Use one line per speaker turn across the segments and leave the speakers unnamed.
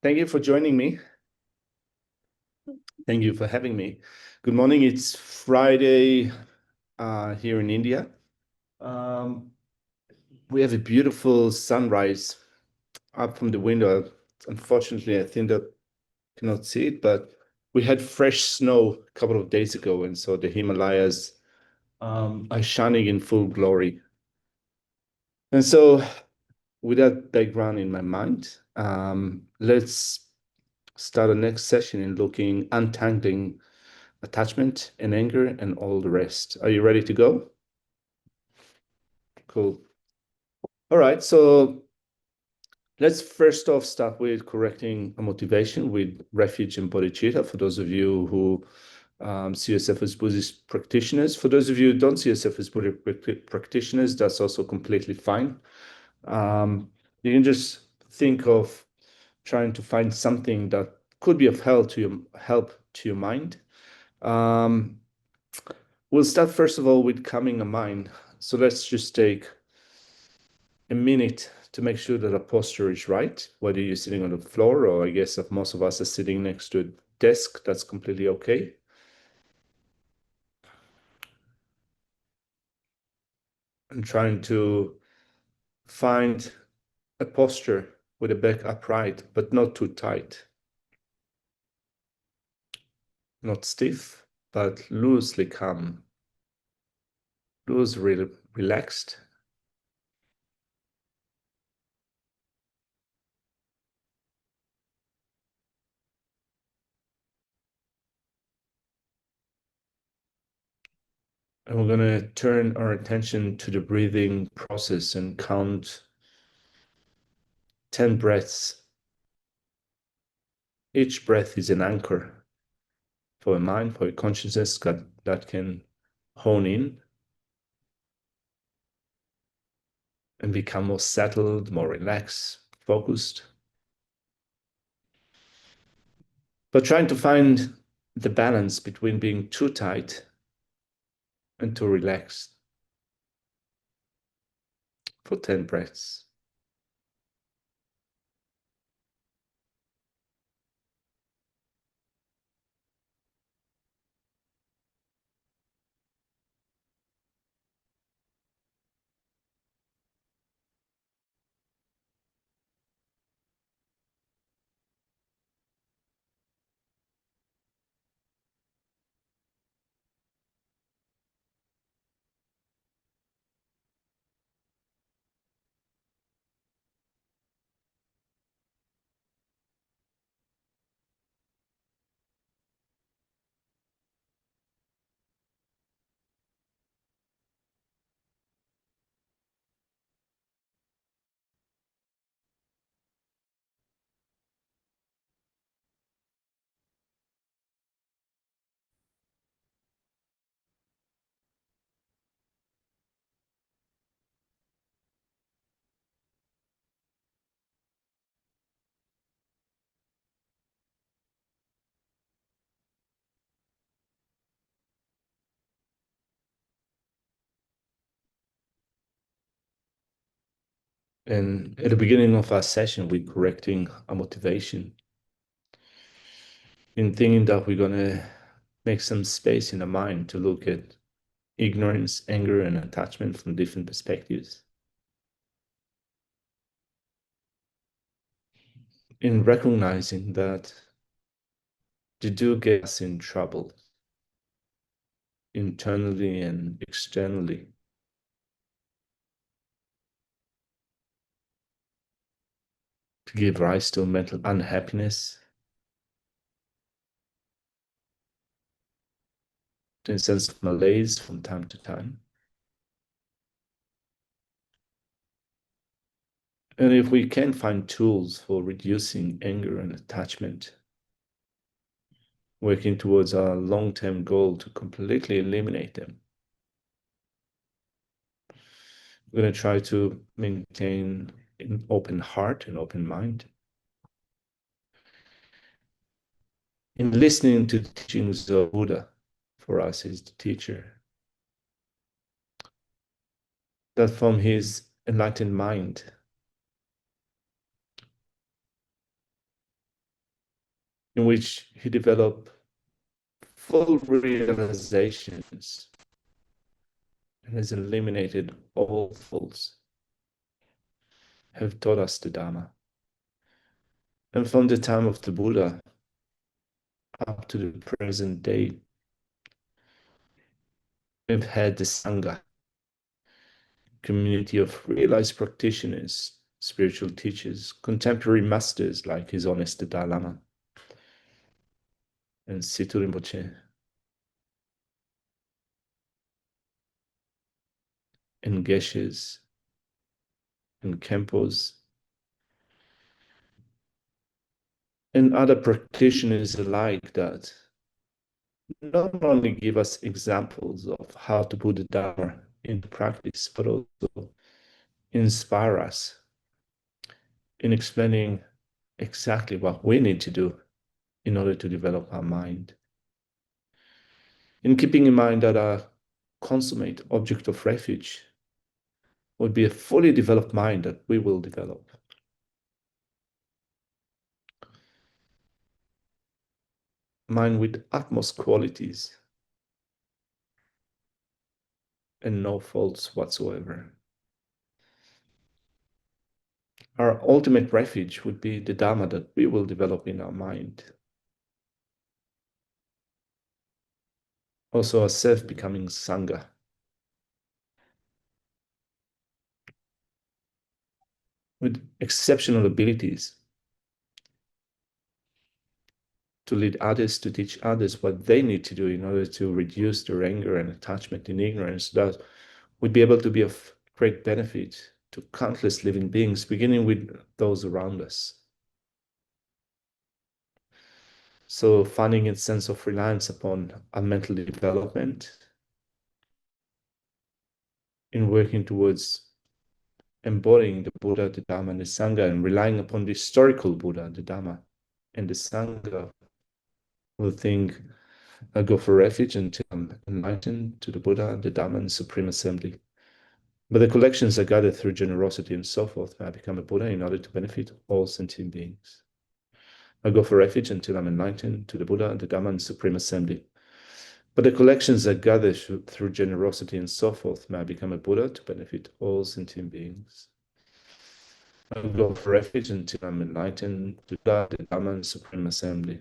Thank you for joining me. Thank you for having me. Good morning. It's Friday here in India. Um, we have a beautiful sunrise up from the window. Unfortunately, I think that I cannot see it, but we had fresh snow a couple of days ago, and so the Himalayas are shining in full glory. And so, with that background in my mind, let's start the next session in looking, untangling attachment and anger and all the rest. Are you ready to go? Cool. All right. So let's first off start with correcting a motivation with refuge and bodhicitta. For those of you who see yourself as Buddhist practitioners, for those of you who don't see yourself as Buddhist practitioners, that's also completely fine. You can just think of trying to find something that could be of help to your mind. Um, we'll start first of all with calming a mind. So let's just take a minute to make sure that our posture is right, whether you're sitting on the floor or I guess if most of us are sitting next to a desk, that's completely okay. And trying to find a posture with the back upright, but not too tight, not stiff, but loosely calm, loosely relaxed. And we're going to turn our attention to the breathing process and count 10 breaths. Each breath is an anchor for a mind, for a consciousness that can hone in and become more settled, more relaxed, focused. But trying to find the balance between being too tight and too relaxed for 10 breaths. And at the beginning of our session, we're correcting our motivation in thinking that we're going to make some space in the mind to look at ignorance, anger, and attachment from different perspectives. In recognizing that they do get us in trouble internally and externally. To give rise to mental unhappiness, to a sense of malaise from time to time. And if we can find tools for reducing anger and attachment, working towards our long-term goal to completely eliminate them, we're going to try to maintain an open heart and open mind. In listening to the teachings of Buddha, for us is the teacher, that from his enlightened mind, in which he developed full realizations and has eliminated all faults, have taught us the Dharma. And from the time of the Buddha up to the present day, we've had the Sangha, community of realized practitioners, spiritual teachers, contemporary masters like His Holiness the Dalai Lama and Situ Rinpoche, and Geshes and Kempos, and other practitioners alike that not only give us examples of how to put the Dharma into practice, but also inspire us in explaining exactly what we need to do in order to develop our mind. In keeping in mind that our consummate object of refuge would be a fully developed mind that we will develop. Mind with utmost qualities and no faults whatsoever. Our ultimate refuge would be the Dharma that we will develop in our mind. Also, a self-becoming Sangha. With exceptional abilities to lead others, to teach others what they need to do in order to reduce their anger and attachment and ignorance, that would be able to be of great benefit to countless living beings, beginning with those around us. So finding a sense of reliance upon our mental development in working towards embodying the Buddha, the Dharma, and the Sangha, and relying upon the historical Buddha, the Dharma, and the Sangha, will think, I go for refuge until I'm enlightened to the Buddha, the Dharma, and the Supreme Assembly. But the collections are gathered through generosity and so forth, may I become a Buddha in order to benefit all sentient beings. I go for refuge until I'm enlightened to the Buddha, the Dharma, and the Supreme Assembly. But the collections are gathered through generosity and so forth, may I become a Buddha to benefit all sentient beings. I go for refuge until I'm enlightened to the Dharma, and the Supreme Assembly.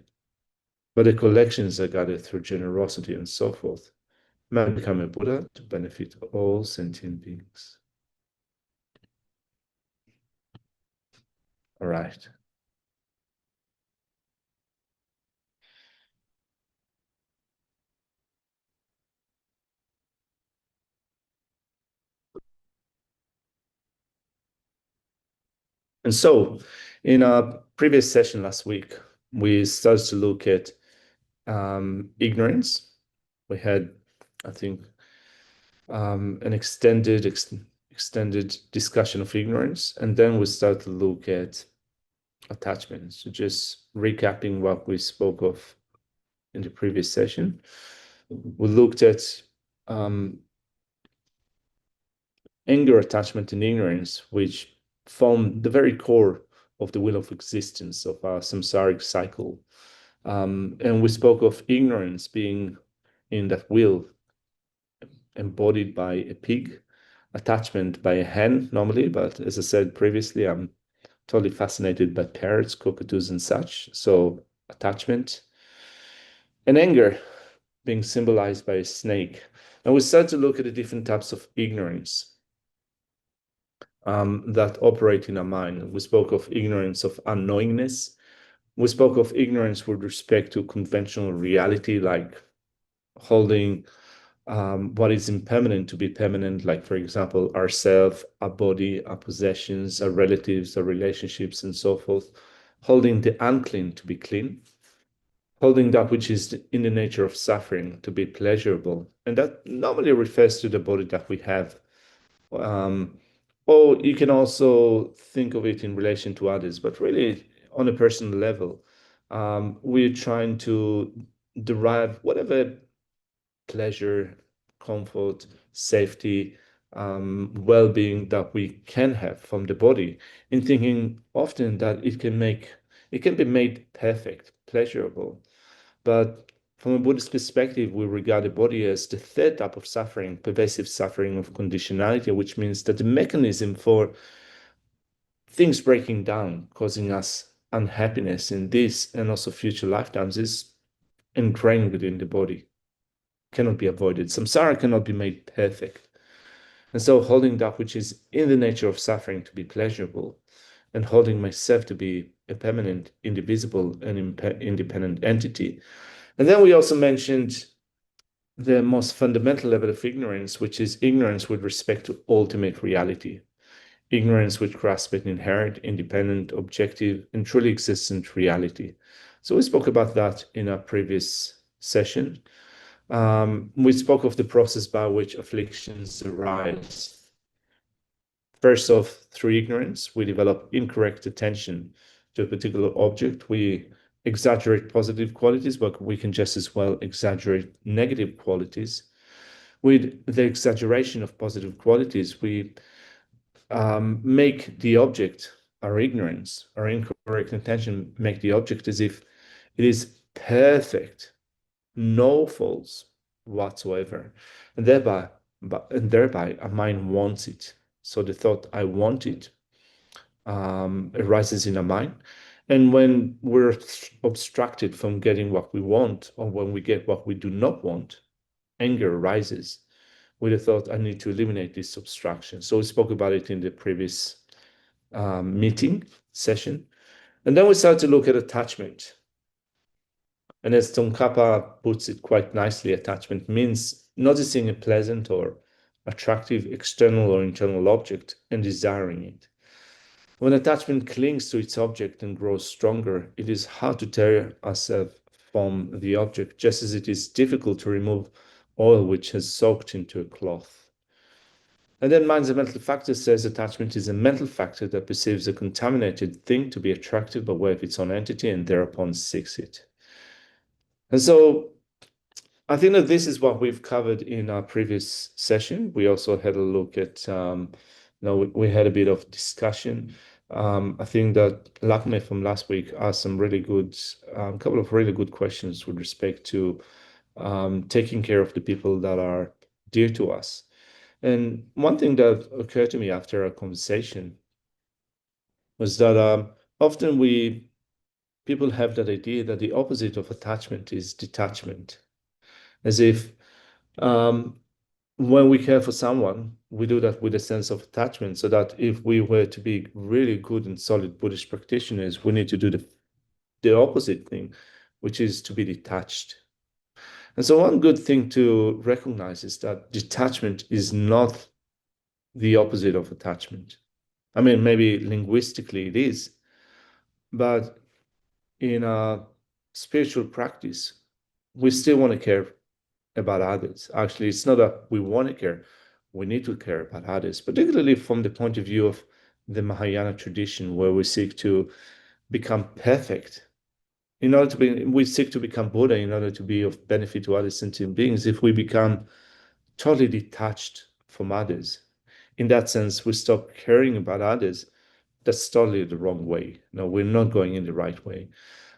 But the collections are gathered through generosity and so forth, may I become a Buddha to benefit all sentient beings. All right. And so, in our previous session last week, we started to look at ignorance. We had, I think, an extended discussion of ignorance, and then we start to look at attachment. So just recapping what we spoke of in the previous session, we looked at anger, attachment, and ignorance, which form the very core of the wheel of existence of our samsaric cycle. And we spoke of ignorance being in that wheel embodied by a pig, attachment by a hen normally, but as I said previously, I'm totally fascinated by parrots, cockatoos, and such. So attachment and anger being symbolized by a snake. And we start to look at the different types of ignorance that operate in our mind. We spoke of ignorance of unknowingness. We spoke of ignorance with respect to conventional reality, like holding what is impermanent to be permanent, like, for example, ourself, our body, our possessions, our relatives, our relationships, and so forth. Holding the unclean to be clean. Holding that which is in the nature of suffering to be pleasurable. And that normally refers to the body that we have. Or you can also think of it in relation to others, but really on a personal level, we're trying to derive whatever pleasure, comfort, safety, well-being that we can have from the body, in thinking often that it can make It can be made perfect, pleasurable. But from a Buddhist perspective, we regard the body as the third type of suffering, pervasive suffering of conditionality, which means that the mechanism for things breaking down, causing us unhappiness in this and also future lifetimes, is ingrained within the body, cannot be avoided. Samsara cannot be made perfect. And so holding that which is in the nature of suffering to be pleasurable, and holding myself to be a permanent, indivisible, and independent entity. And then we also mentioned the most fundamental level of ignorance, which is ignorance with respect to ultimate reality. Ignorance which grasps an inherent, independent, objective, and truly existent reality. So we spoke about that in our previous session. We spoke of the process by which afflictions arise. First off, through ignorance, we develop incorrect attention to a particular object. We exaggerate positive qualities, but we can just as well exaggerate negative qualities. With the exaggeration of positive qualities, we make the object, our ignorance, our incorrect intention, make the object as if it is perfect, no faults whatsoever, and thereby our mind wants it. So the thought "I want it" arises in our mind, and when we're obstructed from getting what we want, or when we get what we do not want, anger arises with the thought "I need to eliminate this obstruction." So we spoke about it in the previous meeting session, and then we started to look at attachment. And as Tsongkhapa puts it quite nicely, attachment means noticing a pleasant or attractive external or internal object and desiring it. When attachment clings to its object and grows stronger, it is hard to tear ourselves from the object, just as it is difficult to remove oil which has soaked into a cloth. And then Mind's a Mental Factor says attachment is a mental factor that perceives a contaminated thing to be attractive by way of its own entity and thereupon seeks it. And so I think that this is what we've covered in our previous session. We also had a look at, we had a bit of discussion. I think that Lakme from last week asked some really good, couple of really good questions with respect to taking care of the people that are dear to us. And one thing that occurred to me after our conversation was that often people have that idea that the opposite of attachment is detachment, as if when we care for someone, we do that with a sense of attachment, so that if we were to be really good and solid Buddhist practitioners, we need to do the opposite thing, which is to be detached. And so one good thing to recognize is that detachment is not the opposite of attachment. I mean, maybe linguistically it is, but in a spiritual practice, we still want to care about others. Actually, it's not that we want to care, we need to care about others, particularly from the point of view of the Mahayana tradition, where we seek to become perfect. We seek to become Buddha in order to be of benefit to other sentient beings. If we become totally detached from others, in that sense, we stop caring about others. That's totally the wrong way. No, we're not going in the right way.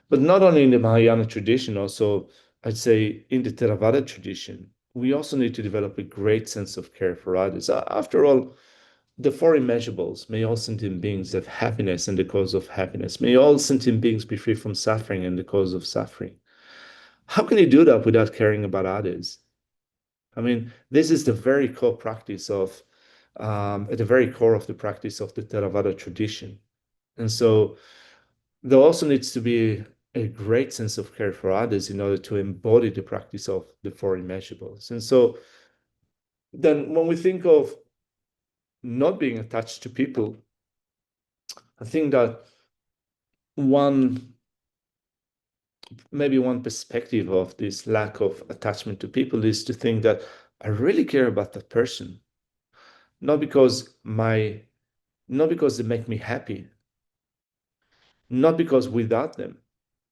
But not only in the Mahayana tradition, also, I'd say in the Theravada tradition, we also need to develop a great sense of care for others. After all, the four immeasurables, may all sentient beings have happiness and the cause of happiness. May all sentient beings be free from suffering and the cause of suffering. How can you do that without caring about others? I mean, this is the very core practice of, at the very core of the practice of the Theravada tradition. And so there also needs to be a great sense of care for others in order to embody the practice of the four immeasurables. And so then when we think of not being attached to people, I think that maybe one perspective of this lack of attachment to people is to think that I really care about that person, not because they make me happy, not because without them,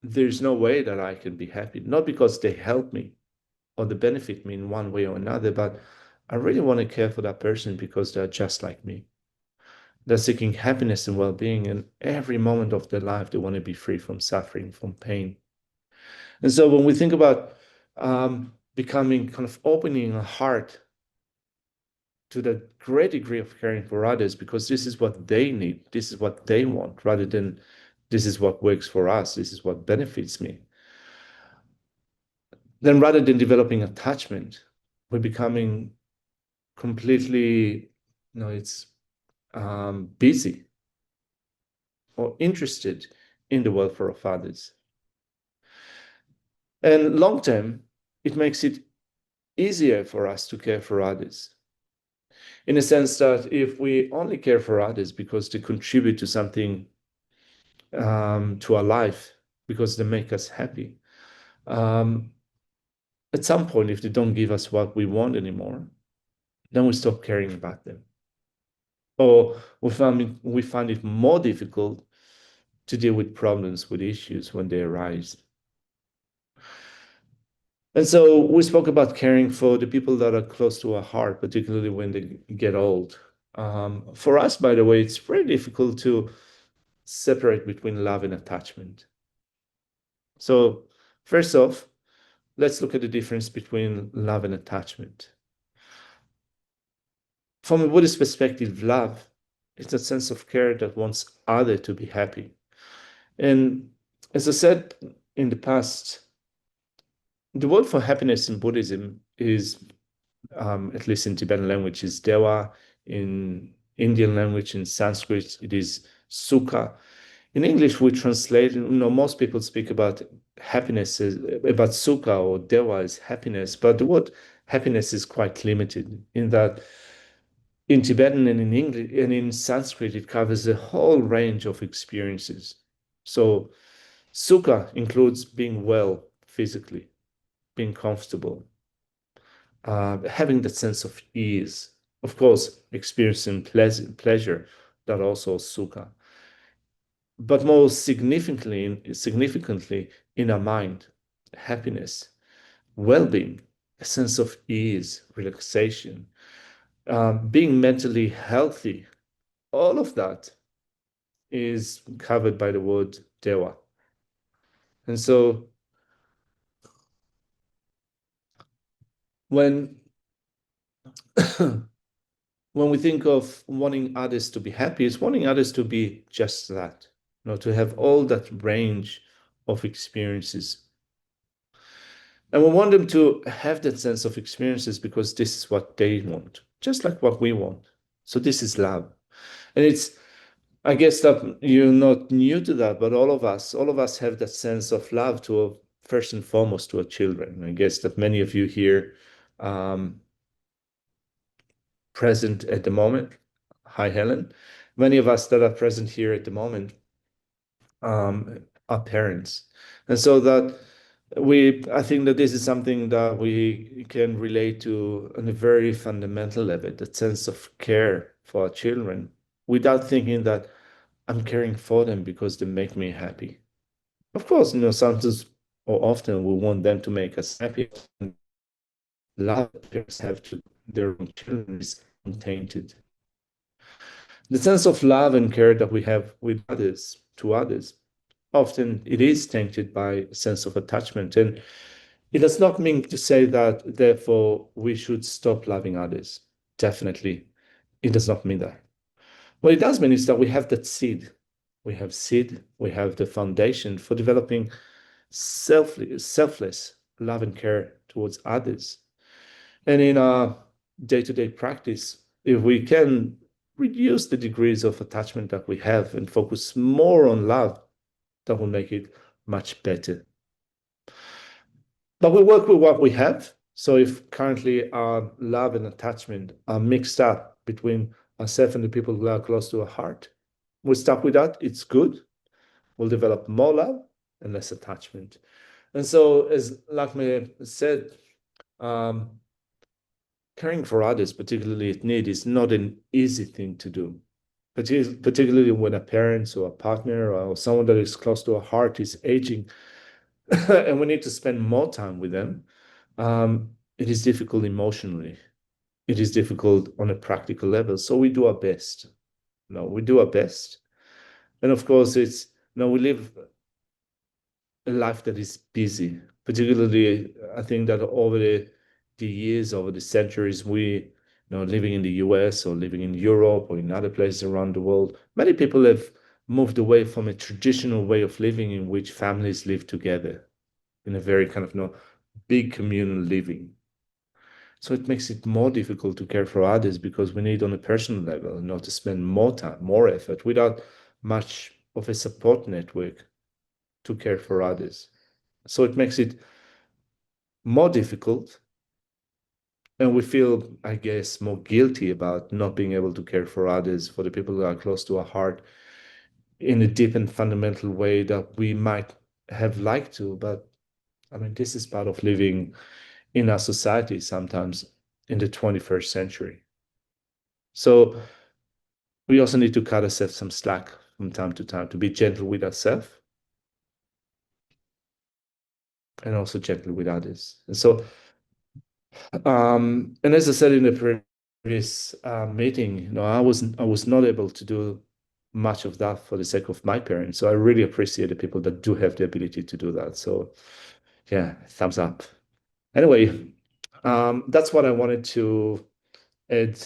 there's no way that I can be happy, not because they help me or they benefit me in one way or another, but I really want to care for that person because they're just like me. They're seeking happiness and well-being, and every moment of their life they want to be free from suffering, from pain. And so when we think about becoming kind of opening a heart to the great degree of caring for others, because this is what they need, this is what they want, rather than this is what works for us, this is what benefits me. Then rather than developing attachment, we're becoming completely, it's busy or interested in the welfare of others. And long term, it makes it easier for us to care for others. In a sense that if we only care for others because they contribute to something, to our life, because they make us happy, um, at some point, if they don't give us what we want anymore, then we stop caring about them. Or we find it more difficult to deal with problems, with issues when they arise. And so we spoke about caring for the people that are close to our heart, particularly when they get old. For us, by the way, it's very difficult to separate between love and attachment. So, first off, let's look at the difference between love and attachment. From a Buddhist perspective, love is a sense of care that wants other to be happy. And as I said in the past, the word for happiness in Buddhism is, at least in Tibetan language, is dewa. In Indian language, in Sanskrit, it is sukha. In English, we translate, most people speak about happiness, about sukha or dewa as happiness, but the word happiness is quite limited in that in Tibetan and in English and in Sanskrit, it covers a whole range of experiences. So sukha includes being well physically, being comfortable, having that sense of ease. Of course, experiencing pleasure, that also sukha. But most significantly in our mind, happiness, well-being, a sense of ease, relaxation, being mentally healthy, all of that is covered by the word dewa. And so when when we think of wanting others to be happy, it's wanting others to be just that, to have all that range of experiences. And we want them to have that sense of experiences because this is what they want, just like what we want. So this is love. And I guess that you're not new to that, but all of us have that sense of love to, first and foremost, to our children. I guess that many of you here, um, present at the moment. Hi, Helen. Many of us that are present here at the moment, are parents. And so that I think that this is something that we can relate to on a very fundamental level, that sense of care for our children, without thinking that I'm caring for them because they make me happy. Of course, sometimes or often we want them to make us happy. Love that parents have to their own children is untainted. The sense of love and care that we have with others, to others, often it is tainted by a sense of attachment. And it does not mean to say that, therefore, we should stop loving others. Definitely, it does not mean that. What it does mean is that we have that seed. We have seed, we have the foundation for developing selfless love and care towards others. And in our day-to-day practice, if we can reduce the degrees of attachment that we have and focus more on love, that will make it much better. But we work with what we have. So if currently our love and attachment are mixed up between ourselves and the people who are close to our heart, we're stuck with that. It's good. We'll develop more love and less attachment. And so, as Lakme said, caring for others, particularly in need, is not an easy thing to do. Particularly when a parent or a partner or someone that is close to our heart is aging and we need to spend more time with them. It is difficult emotionally. It is difficult on a practical level. So we do our best. we do our best. And of course, we live a life that is busy. Particularly, I think that over the years, over the centuries, living in the US or living in Europe or in other places around the world, many people have moved away from a traditional way of living in which families live together in a very kind of, big communal living. So it makes it more difficult to care for others because we need on a personal level, to spend more time, more effort without much of a support network to care for others. So it makes it more difficult. And we feel, I guess, more guilty about not being able to care for others, for the people that are close to our heart in a deep and fundamental way that we might have liked to. But I mean, this is part of living in our society sometimes in the 21st century. So we also need to cut ourselves some slack from time to time to be gentle with ourselves and also gentle with others. And so, and as I said in the previous meeting, I was not able to do much of that for the sake of my parents. So I really appreciate the people that do have the ability to do that. So yeah, thumbs up. Anyway, that's what I wanted to add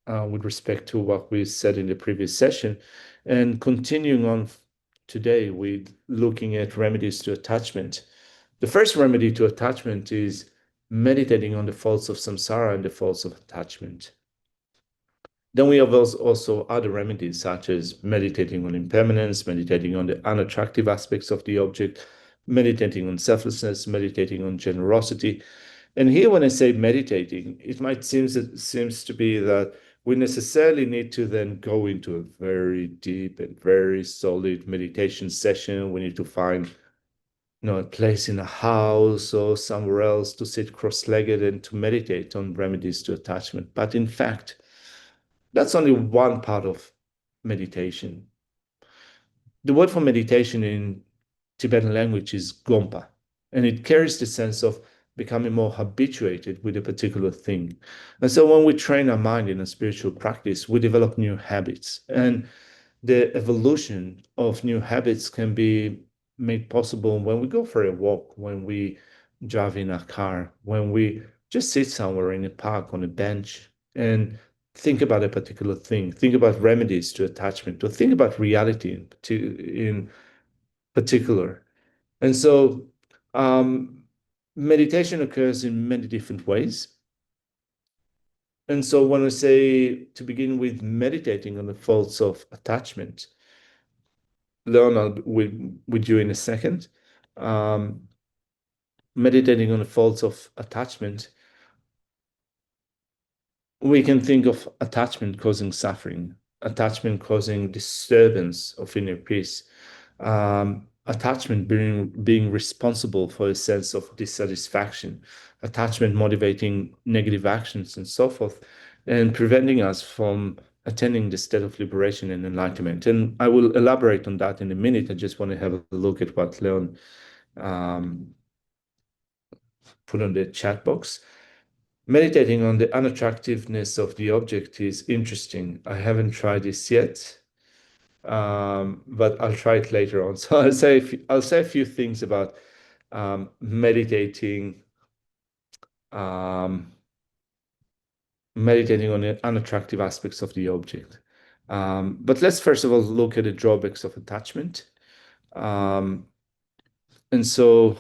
with respect to what we said in the previous session, and continuing on today with looking at remedies to attachment. The first remedy to attachment is meditating on the faults of samsara and the faults of attachment. Then we have also other remedies, such as meditating on impermanence, meditating on the unattractive aspects of the object, meditating on selflessness, meditating on generosity. And here, when I say meditating, it might seems to be that we necessarily need to then go into a very deep and very solid meditation session. We need to find, a place in a house or somewhere else to sit cross-legged and to meditate on remedies to attachment. But in fact, that's only one part of meditation. The word for meditation in Tibetan language is gompa, and it carries the sense of becoming more habituated with a particular thing. And so when we train our mind in a spiritual practice, we develop new habits. And the evolution of new habits can be made possible when we go for a walk, when we drive in a car, when we just sit somewhere in a park on a bench and think about a particular thing, think about remedies to attachment, or think about reality in particular. And so meditation occurs in many different ways. And so when I say to begin with meditating on the faults of attachment, Leonard with you in a second. Um, Meditating on the faults of attachment, we can think of attachment causing suffering, attachment causing disturbance of inner peace, attachment being responsible for a sense of dissatisfaction, attachment motivating negative actions and so forth, and preventing us from attaining the state of liberation and enlightenment. And I will elaborate on that in a minute. I just want to have a look at what Leon um, put on the chat box. Meditating on the unattractiveness of the object is interesting. I haven't tried this yet, but I'll try it later on. So I'll say a few things about meditating um, meditating on the unattractive aspects of the object. But let's first of all look at the drawbacks of attachment. Um, and so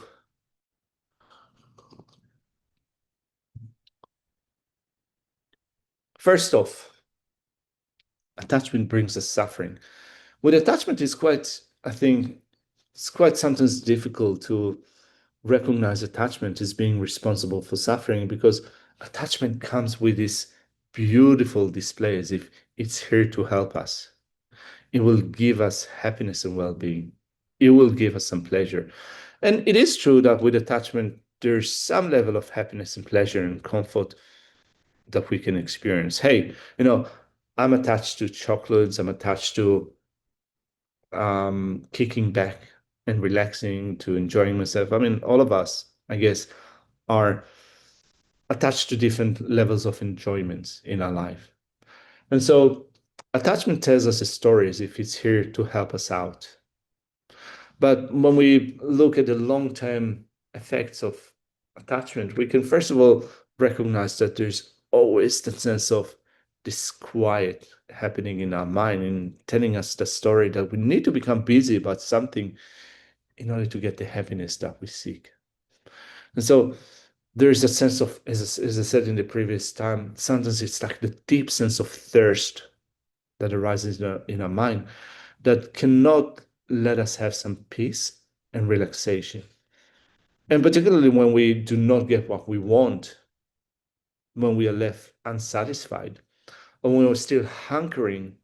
first off, attachment brings us suffering. With attachment is quite, I think, it's quite sometimes difficult to recognize attachment as being responsible for suffering because attachment comes with this beautiful display as if it's here to help us. It will give us happiness and well-being. It will give us some pleasure. And it is true that with attachment, there's some level of happiness and pleasure and comfort that we can experience. Hey, I'm attached to chocolates, I'm attached to kicking back and relaxing, to enjoying myself. I mean, all of us, I guess, are attached to different levels of enjoyment in our life. And so Attachment tells us a story as if it's here to help us out. But when we look at the long-term effects of attachment, we can first of all recognize that there's always the sense of disquiet happening in our mind and telling us the story that we need to become busy about something in order to get the happiness that we seek. And so there is a sense of, as I said in the previous time, sometimes it's like the deep sense of thirst that arises in our mind that cannot let us have some peace and relaxation. And particularly when we do not get what we want, when we are left unsatisfied, or when we're still hankering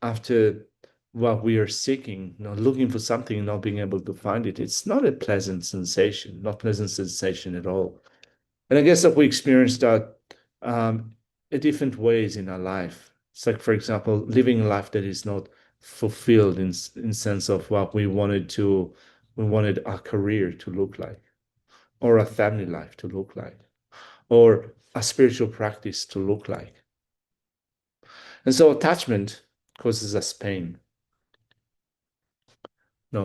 after what we are seeking, looking for something, not being able to find it, it's not a pleasant sensation, not pleasant sensation at all. And I guess that we experience that in different ways in our life. It's like, for example, living a life that is not fulfilled in sense of what we wanted our career to look like, or a family life to look like, or a spiritual practice to look like. And so attachment causes us pain.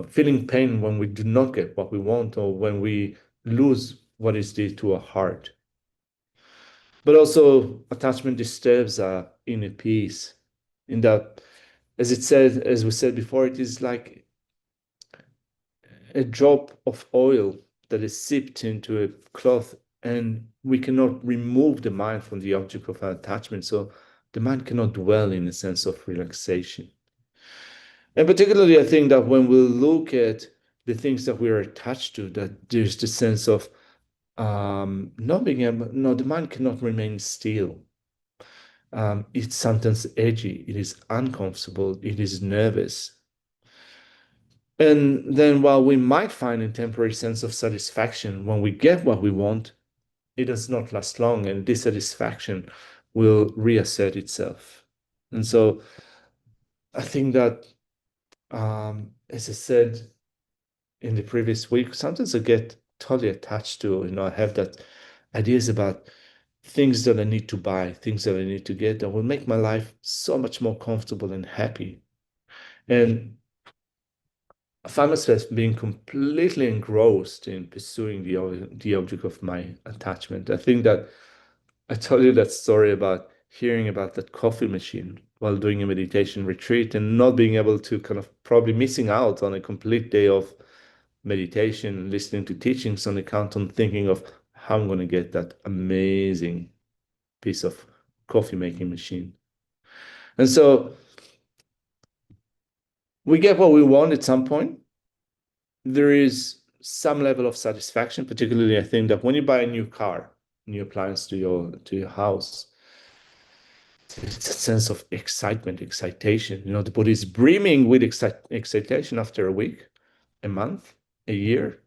Feeling pain when we do not get what we want or when we lose what is dear to our heart. But also attachment disturbs our inner peace in that, as we said before, it is like a drop of oil that is sipped into a cloth, and we cannot remove the mind from the object of our attachment. So the mind cannot dwell in a sense of relaxation. And particularly, I think that when we look at the things that we are attached to, that there's the sense of not being able, no, the mind cannot remain still. It's sometimes edgy, it is uncomfortable, it is nervous. And then while we might find a temporary sense of satisfaction when we get what we want, it does not last long, and dissatisfaction will reassert itself. And so I think that, as I said in the previous week, sometimes I get totally attached to, I have that ideas about things that I need to buy, things that I need to get that will make my life so much more comfortable and happy. And I find myself being completely engrossed in pursuing the object of my attachment. I think that I told you that story about hearing about that coffee machine while doing a meditation retreat and not being able to kind of probably missing out on a complete day of meditation, listening to teachings on account on thinking of how I'm going to get that amazing piece of coffee making machine. And so we get what we want at some point. There is some level of satisfaction, particularly I think that when you buy a new car, new appliance to your house, it's a sense of excitement, excitation. The body is brimming with excitation after a week, a month, a year.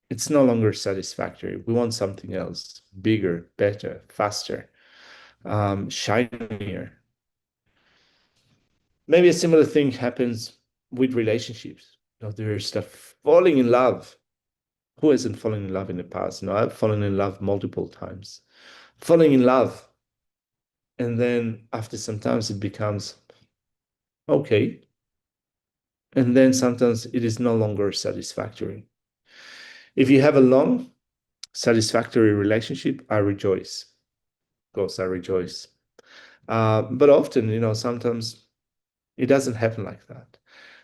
It's no longer satisfactory. We want something else, bigger, better, faster, shinier. Maybe a similar thing happens with relationships. There's that falling in love. Who hasn't fallen in love in the past? I've fallen in love multiple times. Falling in love, and then after some time it becomes okay, and then sometimes it is no longer satisfactory. If you have a long, satisfactory relationship, I rejoice. Of course, I rejoice. But often, sometimes it doesn't happen like that.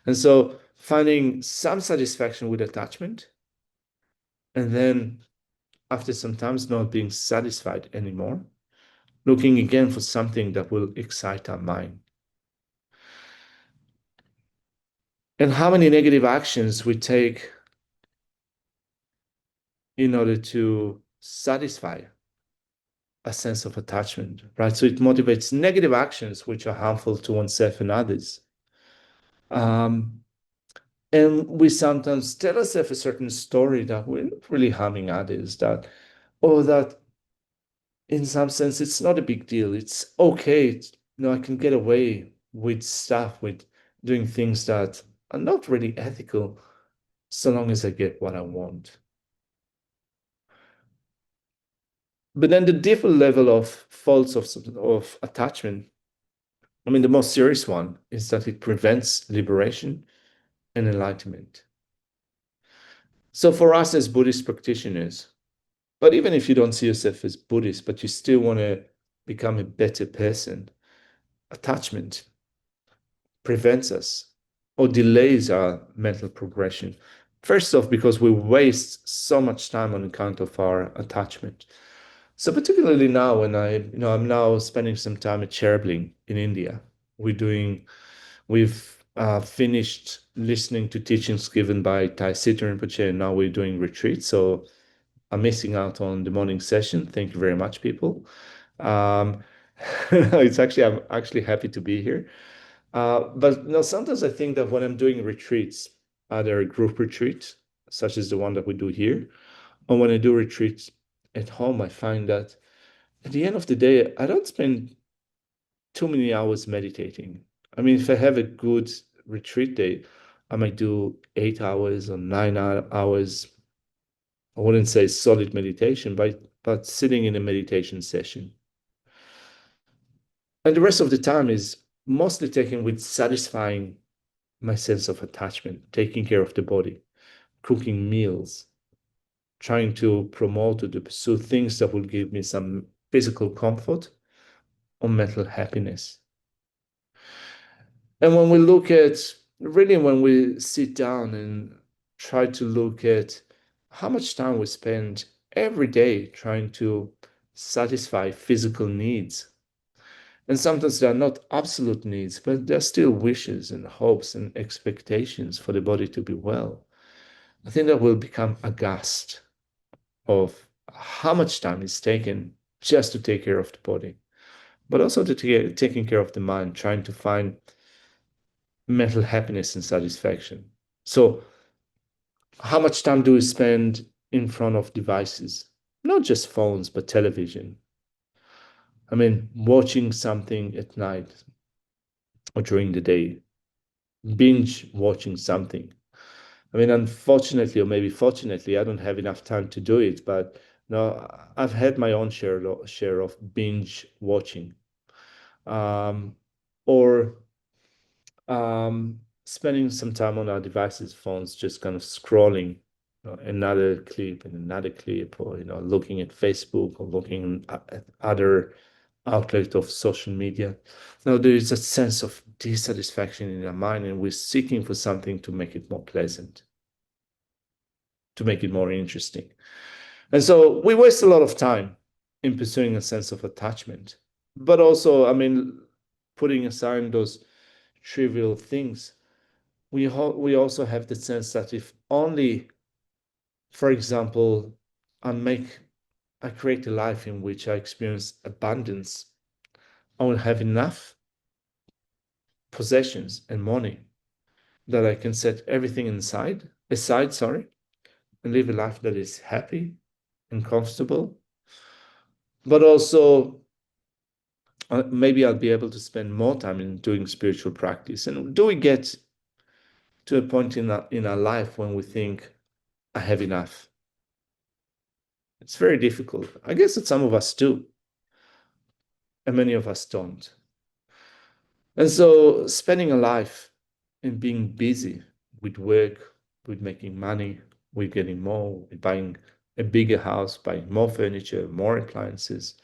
And so finding some satisfaction with attachment, and then after some time not being satisfied anymore, looking again for something that will excite our mind. And how many negative actions we take in order to satisfy a sense of attachment, right? So it motivates negative actions which are harmful to oneself and others. And we sometimes tell ourselves a certain story that we're not really harming others, that in some sense it's not a big deal. It's okay. I can get away with stuff, with doing things that are not really ethical, so long as I get what I want. But then the different level of faults of attachment I mean, the most serious one is that it prevents liberation and enlightenment. So for us as Buddhist practitioners, but even if you don't see yourself as Buddhist, but you still want to become a better person, attachment prevents us or delays our mental progression. First off, because we waste so much time on account of our attachment. So particularly now when I'm now spending some time at Cherabling in India. We've finished listening to teachings given by Tai Sitar Rinpoche, and now we're doing retreats. So I'm missing out on the morning session. Thank you very much, people. Um, I'm actually happy to be here. But sometimes I think that when I'm doing retreats, either a group retreat, such as the one that we do here, or when I do retreats at home, I find that at the end of the day, I don't spend too many hours meditating. I mean, if I have a good retreat day, I might do 8 hours or 9 hours. I wouldn't say solid meditation, but sitting in a meditation session. And the rest of the time is mostly taken with satisfying my sense of attachment, taking care of the body, cooking meals, trying to promote or to pursue things that will give me some physical comfort or mental happiness. And when we sit down and try to look at how much time we spend every day trying to satisfy physical needs. And sometimes they are not absolute needs, but they're still wishes and hopes and expectations for the body to be well. I think that we'll become aghast of how much time is taken just to take care of the body, but also to taking care of the mind, trying to find mental happiness and satisfaction. So, how much time do we spend in front of devices? Not just phones, but television. I mean, watching something at night or during the day, binge watching something. I mean, unfortunately, or maybe fortunately, I don't have enough time to do it, but no, I've had my own share of binge watching, um, or spending some time on our devices, phones, just kind of scrolling another clip and another clip, or looking at Facebook or looking at other outlets of social media. Now there is a sense of dissatisfaction in our mind, and we're seeking for something to make it more pleasant, to make it more interesting. And so we waste a lot of time in pursuing a sense of attachment. But also, I mean, putting aside those trivial things, we also have the sense that if only, for example, I make I create a life in which I experience abundance, I will have enough possessions and money that I can set everything aside, sorry, and live a life that is happy and comfortable. But also, maybe I'll be able to spend more time in doing spiritual practice. And do we get to a point in our life when we think, I have enough? It's very difficult. I guess that some of us do, and many of us don't. And so spending a life in being busy with work, with making money, with getting more, with buying a bigger house, buying more furniture, more appliances,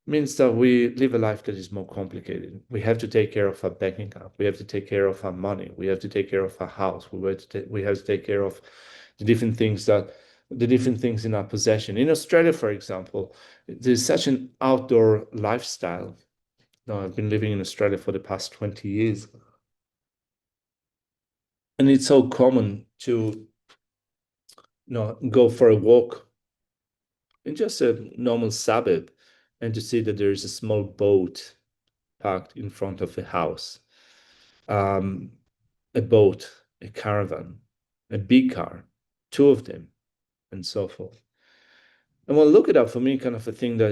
means that we live a life that is more complicated. We have to take care of our bank account. We have to take care of our money. We have to take care of our house. We have to take care of the different things in our possession. In Australia, for example, there's such an outdoor lifestyle. Now, I've been living in Australia for the past 20 years, and it's so common to go for a walk in just a normal suburb and to see that there is a small boat parked in front of a house, um, a boat, a caravan, a big car, two of them, and so forth. And when I look it up, for me, kind of a thing that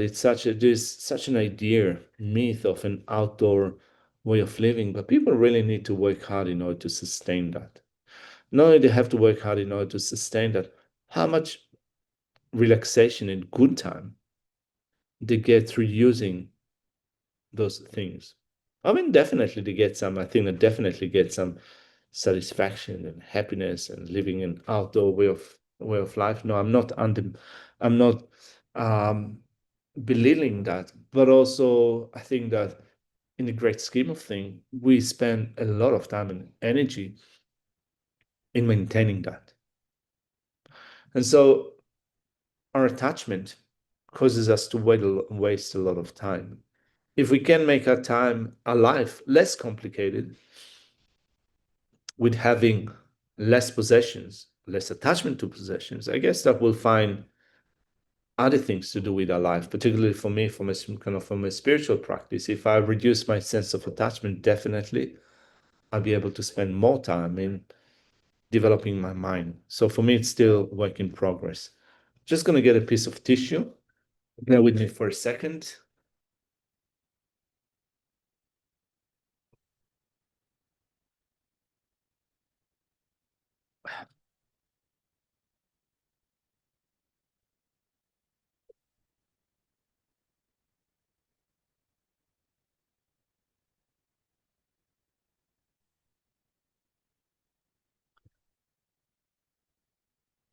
there's such an idea, myth of an outdoor way of living, but people really need to work hard in order to sustain that. Not only they have to work hard in order to sustain that, how much relaxation and good time they get through using those things. I mean, definitely to get some, I think that definitely get some satisfaction and happiness and living an outdoor way of life. No, I'm not um belittling that, but also I think that in the great scheme of things, we spend a lot of time and energy in maintaining that. And so our attachment causes us to waste a lot of time. If we can make our time, our life less complicated with having less possessions, less attachment to possessions, I guess that we'll find other things to do with our life, particularly for me, from a spiritual practice. If I reduce my sense of attachment, definitely I'll be able to spend more time in developing my mind. So for me, it's still work in progress. Just going to get a piece of tissue. Bear with me for a second.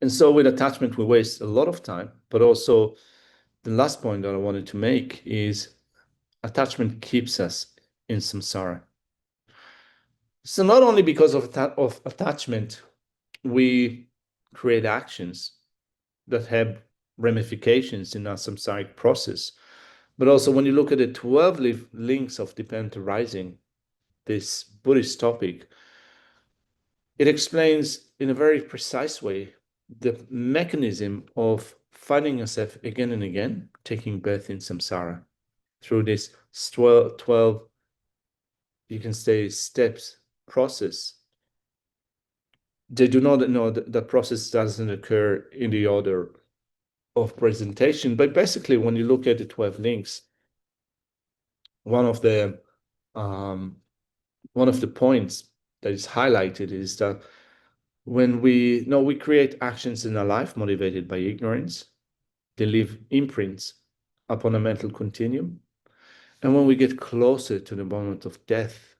And so with attachment, we waste a lot of time, but also the last point that I wanted to make is attachment keeps us in samsara. So not only because of attachment, we create actions that have ramifications in our samsaric process, but also when you look at the 12 links of dependent arising, this Buddhist topic, it explains in a very precise way the mechanism of finding yourself again and again, taking birth in samsara through this 12, you can say, steps process. They do not know that the process doesn't occur in the order of presentation, but basically when you look at the 12 links, one of the um, one of the points that is highlighted is that when we create actions in our life motivated by ignorance, they leave imprints upon a mental continuum. And when we get closer to the moment of death,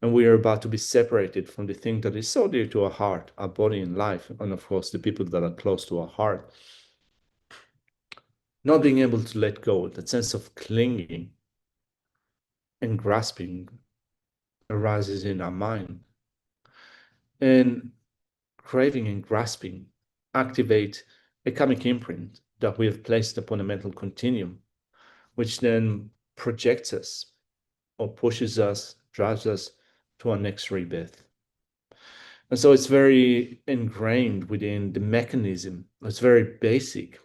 and we are about to be separated from the thing that is so dear to our heart, our body and life, and of course the people that are close to our heart, not being able to let go, that sense of clinging and grasping arises in our mind. And craving and grasping activate a karmic imprint that we have placed upon a mental continuum, which then projects us or pushes us, drives us to our next rebirth. And so it's very ingrained within the mechanism, it's very basic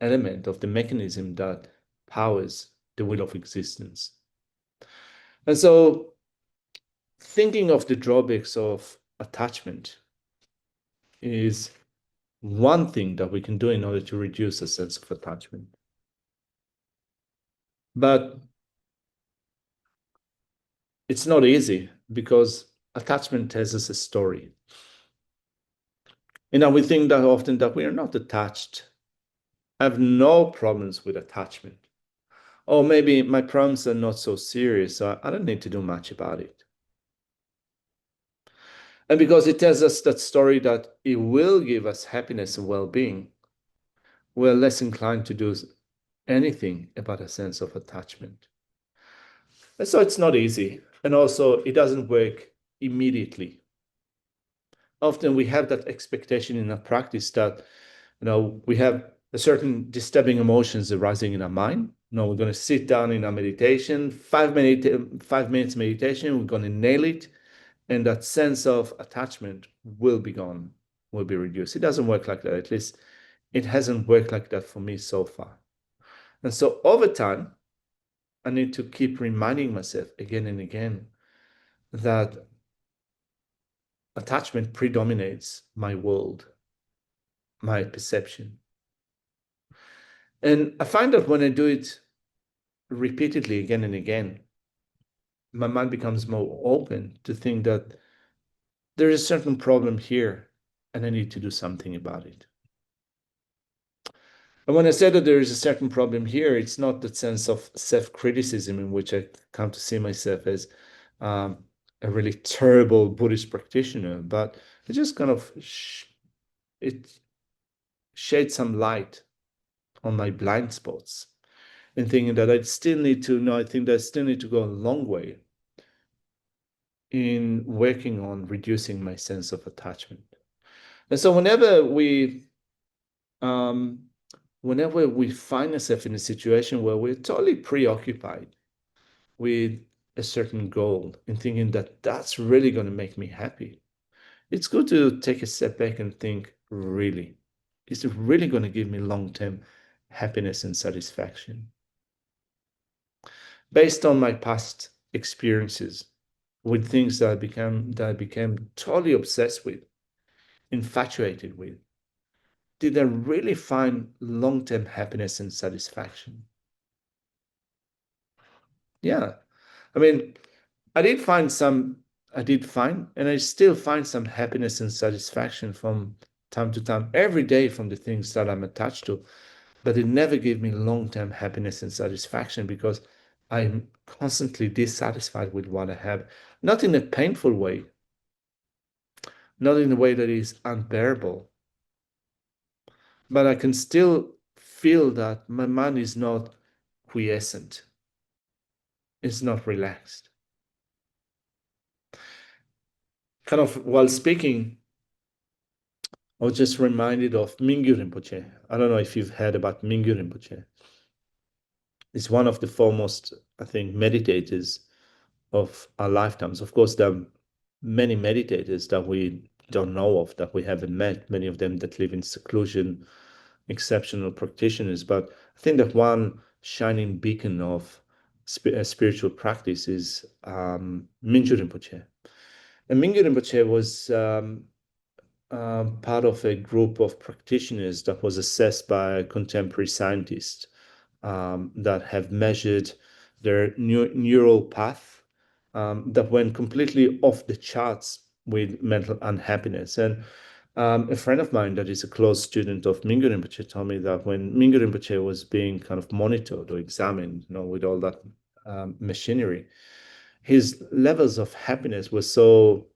element of the mechanism that powers the wheel of existence. And so thinking of the drawbacks of attachment is one thing that we can do in order to reduce a sense of attachment. But it's not easy because attachment tells us a story. We think that often that we are not attached. I have no problems with attachment. Or maybe my problems are not so serious, so I don't need to do much about it. And because it tells us that story that it will give us happiness and well-being, we're less inclined to do anything about a sense of attachment. And so it's not easy. And also, it doesn't work immediately. Often we have that expectation in our practice that, we have a certain disturbing emotions arising in our mind. We're going to sit down in our meditation, 5 minutes meditation, we're going to nail it. And that sense of attachment will be gone, will be reduced. It doesn't work like that. At least it hasn't worked like that for me so far. And so over time, I need to keep reminding myself again and again that attachment predominates my world, my perception. And I find that when I do it repeatedly again and again, my mind becomes more open to think that there is a certain problem here and I need to do something about it. And when I say that there is a certain problem here, it's not that sense of self-criticism in which I come to see myself as um, a really terrible Buddhist practitioner, but it just kind of it shades some light on my blind spots and thinking that I still need to know, I think that I still need to go a long way in working on reducing my sense of attachment. And so um, whenever we find ourselves in a situation where we're totally preoccupied with a certain goal and thinking that that's really going to make me happy, it's good to take a step back and think, really, is it really going to give me long-term happiness and satisfaction? Based on my past experiences with things that I became totally obsessed with, infatuated with, did I really find long-term happiness and satisfaction? Yeah. I mean, I did find some, I did find, and I still find some happiness and satisfaction from time to time, every day from the things that I'm attached to. But it never gave me long-term happiness and satisfaction because I'm constantly dissatisfied with what I have, not in a painful way, not in a way that is unbearable, but I can still feel that my mind is not quiescent, it's not relaxed. Kind of while speaking, I was just reminded of Mingyur Rinpoche. I don't know if you've heard about Mingyur Rinpoche. He's one of the foremost, I think, meditators of our lifetimes. Of course, there are many meditators that we don't know of, that we haven't met, many of them that live in seclusion, exceptional practitioners. But I think that one shining beacon of spiritual practice is Mingyur Rinpoche. And Mingyur Rinpoche was part of a group of practitioners that was assessed by contemporary scientists that have measured their neural path that went completely off the charts with mental unhappiness. And a friend of mine that is a close student of Mingyur Rinpoche told me that when Mingyur Rinpoche was being kind of monitored or examined, with all that machinery, his levels of happiness were so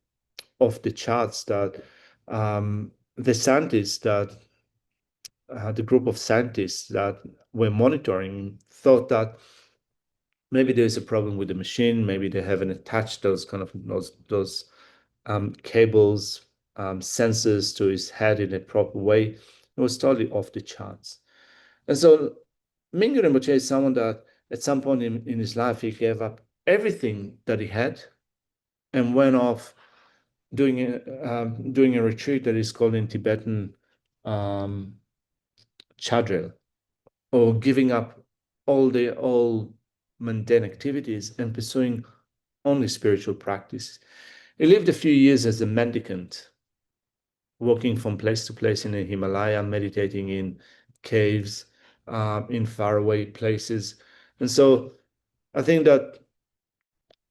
off the charts that the scientists that the group of scientists that were monitoring thought that maybe there's a problem with the machine, maybe they haven't attached those cables, sensors to his head in a proper way. It was totally off the charts. And so Mingyur Rinpoche is someone that at some point in his life he gave up everything that he had and went off doing a retreat that is called in Tibetan um, chadrel, or giving up all mundane activities and pursuing only spiritual practice. He lived a few years as a mendicant, walking from place to place in the Himalaya, meditating in caves, in faraway places. And so I think that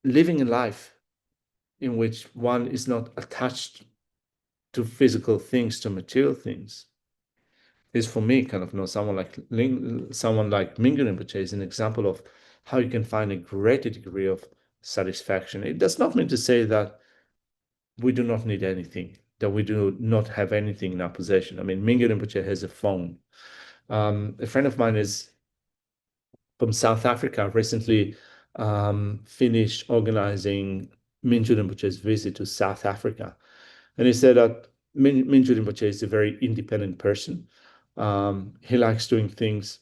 living a life in which one is not attached to physical things, to material things, is for me kind of someone like Mingyur Rinpoche is an example of how you can find a greater degree of satisfaction. It does not mean to say that we do not need anything, that we do not have anything in our possession. I mean, Mingyur Rinpoche has a phone. A friend of mine is from South Africa, recently finished organizing Mingyur Rinpoche's visit to South Africa. And he said that Mingyur Rinpoche is a very independent person. He likes doing things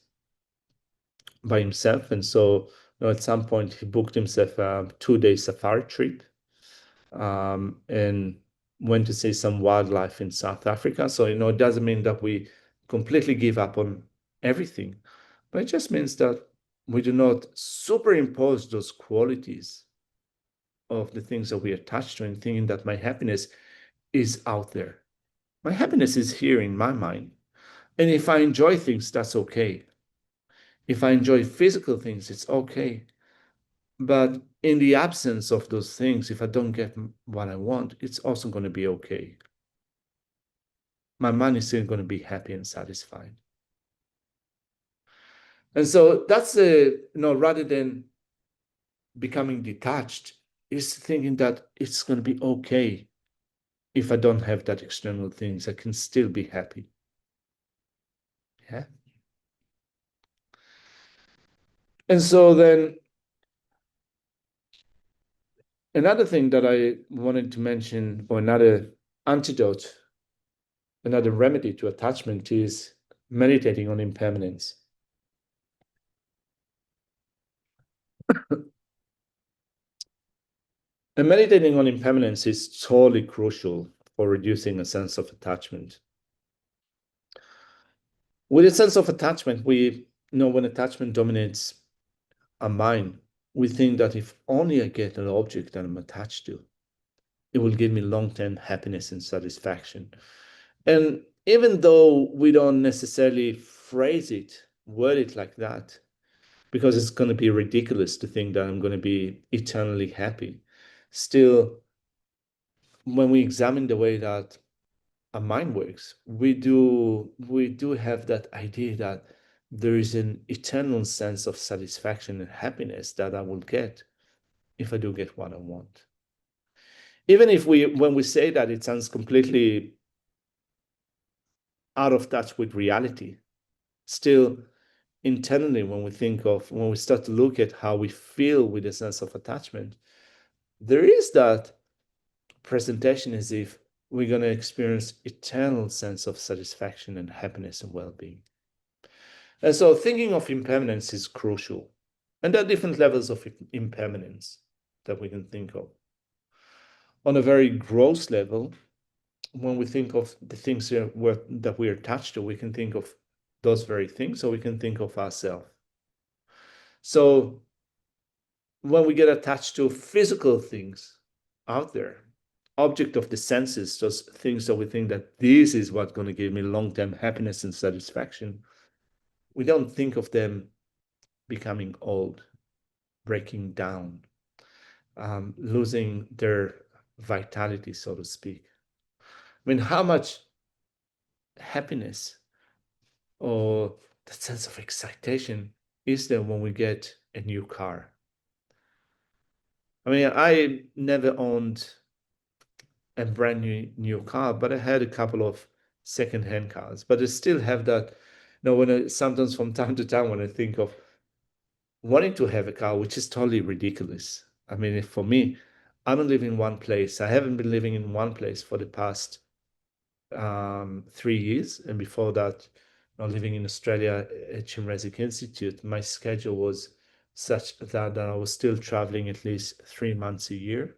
by himself. And so, at some point, he booked himself a 2-day safari trip and went to see some wildlife in South Africa. So, it doesn't mean that we completely give up on everything, but it just means that we do not superimpose those qualities of the things that we attach to and thinking that my happiness is out there. My happiness is here in my mind. And if I enjoy things, that's okay. If I enjoy physical things, it's okay. But in the absence of those things, if I don't get what I want, it's also going to be okay. My mind is still going to be happy and satisfied. And so that's rather than becoming detached, is thinking that it's going to be okay if I don't have that external things. I can still be happy. Yeah. And so then another thing that I wanted to mention, or another antidote, another remedy to attachment, is meditating on impermanence. And meditating on impermanence is totally crucial for reducing a sense of attachment. With a sense of attachment, we know when attachment dominates our mind, we think that if only I get an object that I'm attached to, it will give me long-term happiness and satisfaction. And even though we don't necessarily phrase it, word it like that, because it's going to be ridiculous to think that I'm going to be eternally happy, still, when we examine the way that our mind works, we do have that idea that there is an eternal sense of satisfaction and happiness that I will get if I do get what I want. Even if when we say that, it sounds completely out of touch with reality. Still, internally, when we start to look at how we feel with a sense of attachment, there is that presentation as if we're going to experience eternal sense of satisfaction and happiness and well-being. And so thinking of impermanence is crucial. And there are different levels of impermanence that we can think of. On a very gross level, when we think of the things that we're attached to, we can think of those very things, or we can think of ourselves. So when we get attached to physical things out there, object of the senses, those things that we think that this is what's going to give me long-term happiness and satisfaction, we don't think of them becoming old, breaking down, losing their vitality, so to speak. I mean, how much happiness or that sense of excitation is there when we get a new car? I mean, I never owned a brand new car, but I had a couple of second-hand cars. But I still have that, when sometimes from time to time when I think of wanting to have a car, which is totally ridiculous. I mean, if for me, I don't live in one place. I haven't been living in one place for the past 3 years, and before that, living in Australia at Chimresic Institute, my schedule was such that I was still traveling at least 3 months a year.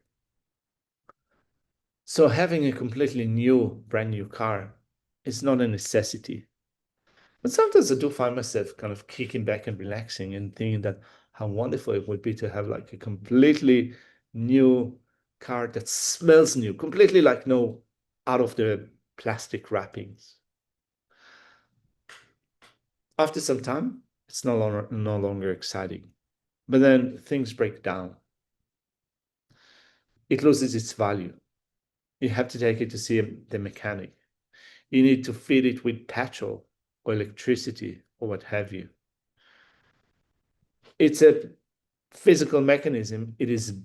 So having a completely brand new car is not a necessity. But sometimes I do find myself kind of kicking back and relaxing and thinking that how wonderful it would be to have like a completely new car that smells new, completely like no out of the plastic wrappings. After some time, it's no longer exciting. But then things break down. It loses its value. You have to take it to see the mechanic. You need to feed it with petrol or electricity or what have you. It's a physical mechanism. It is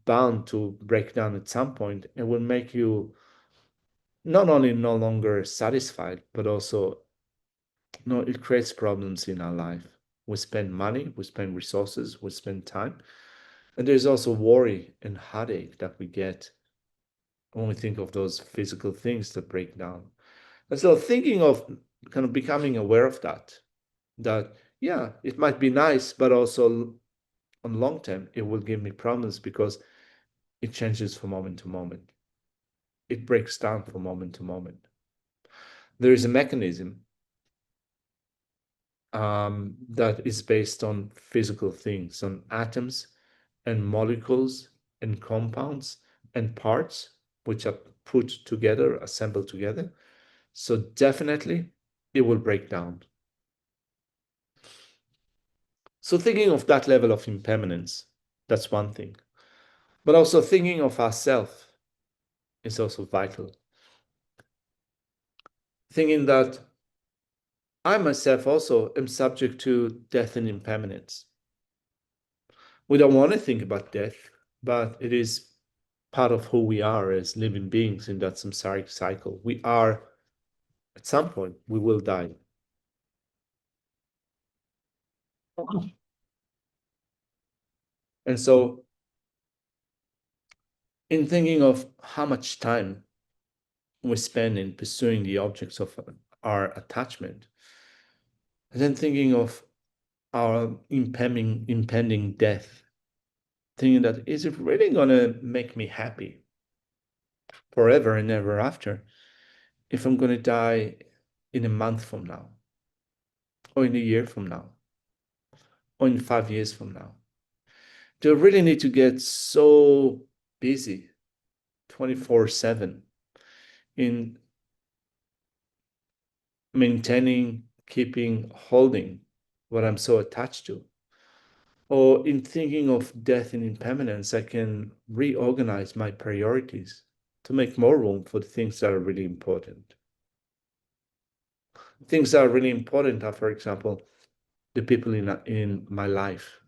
bound to break down at some point and will make you not only no longer satisfied, but also it creates problems in our life. We spend money, we spend resources, we spend time. And there's also worry and heartache that we get when we think of those physical things that break down. And so thinking of kind of becoming aware of that, yeah, it might be nice, but also on long term, it will give me problems because it changes from moment to moment. It breaks down from moment to moment. There is a mechanism that is based on physical things, on atoms and molecules and compounds and parts, which are put together, assembled together. So definitely it will break down. So thinking of that level of impermanence, that's one thing. But also thinking of ourselves is also vital. Thinking that I myself also am subject to death and impermanence. We don't want to think about death, but it is part of who we are as living beings in that samsaric cycle. We are, at some point, we will die. And so, in thinking of how much time we spend in pursuing the objects of our attachment, and then thinking of our impending death, thinking that is it really going to make me happy forever and ever after if I'm going to die in a month from now, or in a year from now, or in 5 years from now? Do I really need to get so busy 24/7 in maintaining, keeping, holding what I'm so attached to? Or in thinking of death and impermanence, I can reorganize my priorities to make more room for the things that are really important. Things that are really important are, for example, the people in my life,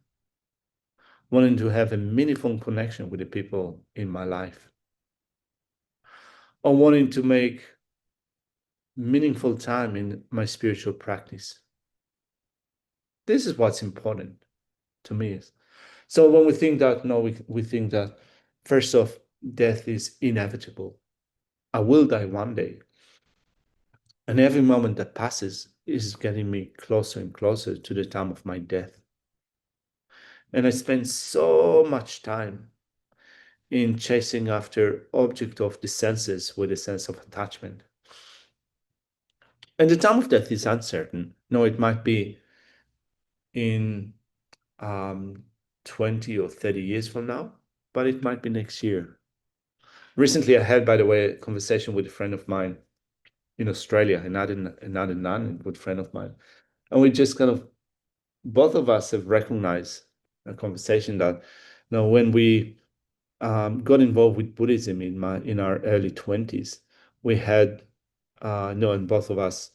wanting to have a meaningful connection with the people in my life, or wanting to make meaningful time in my spiritual practice. This is what's important to me. So when we think that, no, we think that first off, death is inevitable. I will die one day. And every moment that passes is getting me closer and closer to the time of my death. And I spend so much time in chasing after object of the senses with a sense of attachment. And the time of death is uncertain. No, it might be in um, 20 or 30 years from now, but it might be next year. Recently, I had, by the way, a conversation with a friend of mine in Australia, another nun, a good friend of mine. And we just kind of, both of us have recognized a conversation that, when we got involved with Buddhism in our early 20s, we had, and both of us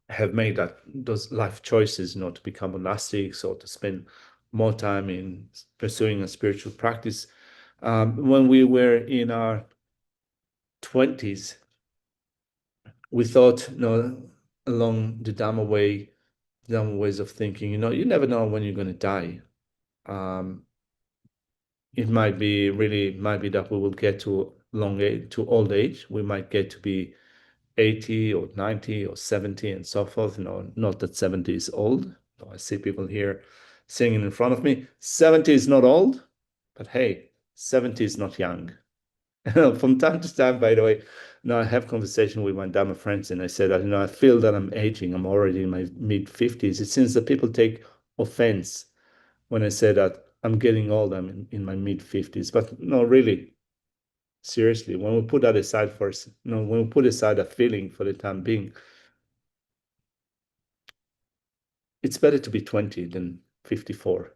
have made those life choices, to become monastics or to spend more time in pursuing a spiritual practice. When we were in our 20s, we thought, along the Dhamma ways of thinking, you never know when you're going to die. It might be that we will get to old age. We might get to be 80 or 90 or 70 and so forth. Not that 70 is old. I see people here singing in front of me. 70 is not old, but hey, 70 is not young. From time to time, by the way, I have conversation with my Dhamma friends, and I said that, I feel that I'm aging. I'm already in my mid 50s. It seems that people take offense when I say that I'm getting old. I'm in my mid 50s, but no, really, seriously, when we put that aside first, when we put aside a feeling for the time being, it's better to be 20 than 54.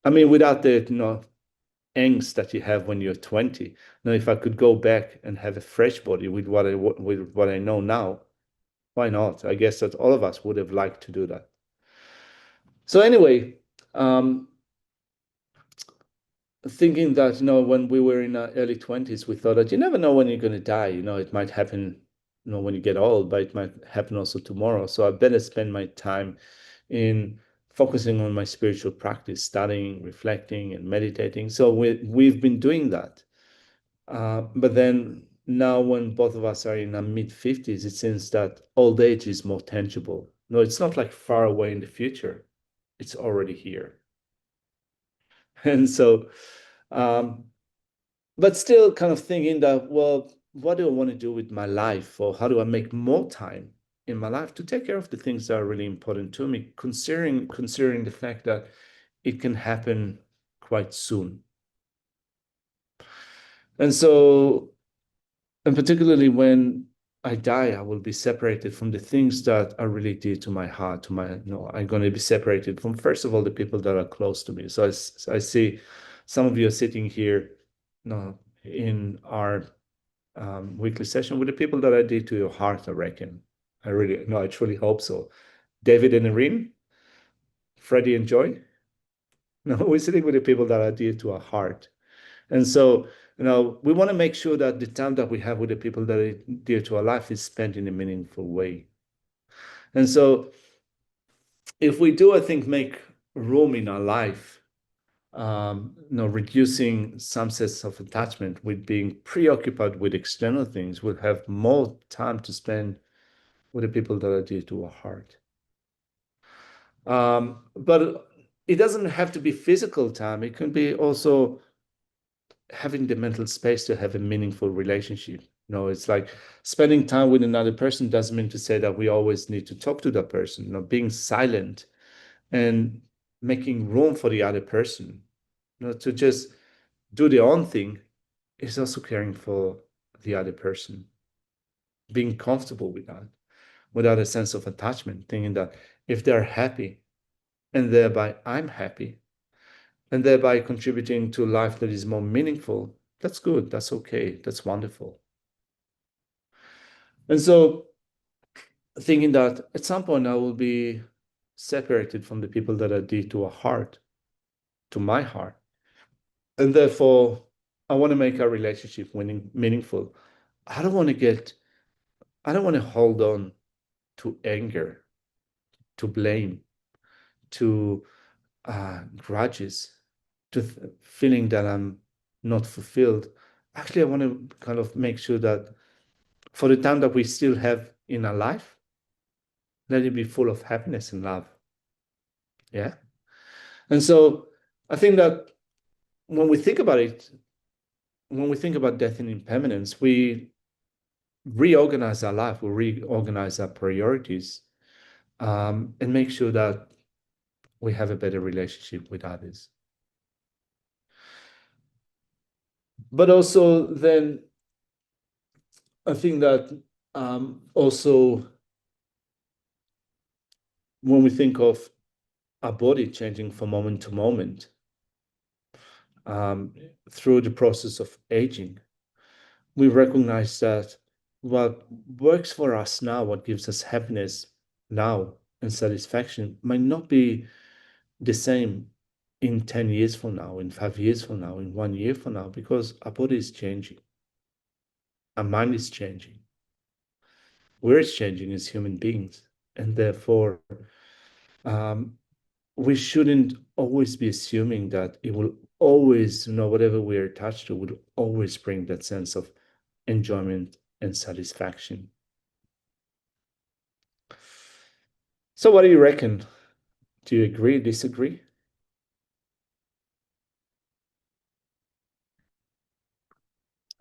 I mean, without the, angst that you have when you're 20. Now, if I could go back and have a fresh body with what I know now, why not? I guess that all of us would have liked to do that. So anyway, thinking that, when we were in our early 20s, we thought that you never know when you're going to die. It might happen, when you get old, but it might happen also tomorrow. So I better spend my time in focusing on my spiritual practice, studying, reflecting, and meditating. So we've been doing that. But then now, when both of us are in our mid 50s, it seems that old age is more tangible. No, it's not like far away in the future. It's already here. And so, but still kind of thinking that, well, what do I want to do with my life? Or how do I make more time in my life to take care of the things that are really important to me, considering the fact that it can happen quite soon. And so, and particularly when I die, I will be separated from the things that are really dear to my heart, I'm going to be separated from, first of all, the people that are close to me. So I see some of you are sitting here, in our weekly session with the people that are dear to your heart, I reckon. I truly hope so. David and Irene, Freddie and Joy. No, we're sitting with the people that are dear to our heart. And so, we want to make sure that the time that we have with the people that are dear to our life is spent in a meaningful way. And so, if we do, I think, make room in our life, reducing some sense of attachment with being preoccupied with external things, we'll have more time to spend with the people that are dear to our heart. But it doesn't have to be physical time. It can be also having the mental space to have a meaningful relationship. It's like spending time with another person doesn't mean to say that we always need to talk to that person. Being silent and making room for the other person, to just do their own thing is also caring for the other person. Being comfortable with that, without a sense of attachment, thinking that if they're happy and thereby I'm happy, and thereby contributing to a life that is more meaningful, that's good, that's okay, that's wonderful. And so thinking that at some point I will be separated from the people that are dear to our heart, to my heart. And therefore, I want to make our relationship meaningful. I don't want to hold on to anger, to blame, to grudges, to feeling that I'm not fulfilled. Actually, I want to kind of make sure that for the time that we still have in our life, let it be full of happiness and love. Yeah. And so I think that when we think about it, when we think about death and impermanence, we reorganize our life, we reorganize our priorities, and make sure that we have a better relationship with others. But also then I think that also when we think of our body changing from moment to moment, through the process of aging, we recognize that what works for us now, what gives us happiness now and satisfaction, might not be the same in 10 years from now, in 5 years from now, in 1 year from now, because our body is changing, our mind is changing, we're changing as human beings, and therefore we shouldn't always be assuming that it will always, whatever we're attached to would always bring that sense of enjoyment and satisfaction. So what do you reckon? Do you agree, disagree?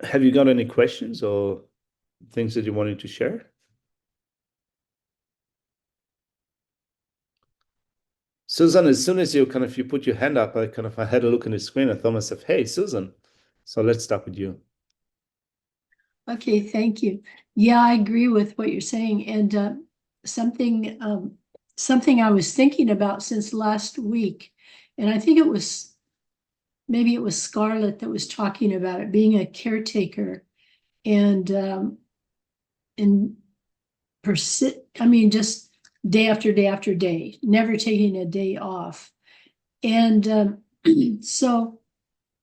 Have you got any questions or things that you wanted to share? Susan, as soon as you put your hand up, I had a look on the screen. I thought myself, hey, Susan. So let's start with you.
Okay, thank you. Yeah, I agree with what you're saying. And something I was thinking about since last week, and I think maybe it was Scarlett that was talking about it, being a caretaker and just day after day after day, never taking a day off. And so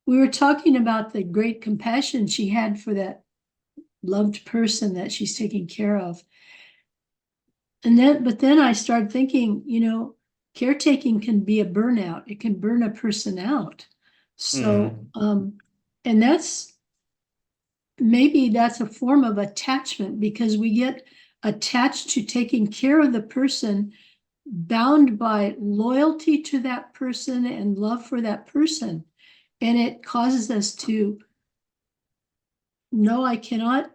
we were talking about the great compassion she had for that loved person that she's taking care of. But then I started thinking, caretaking can be a burnout. It can burn a person out. So, and maybe that's a form of attachment, because we get attached to taking care of the person, bound by loyalty to that person and love for that person. And it causes us to, no, I cannot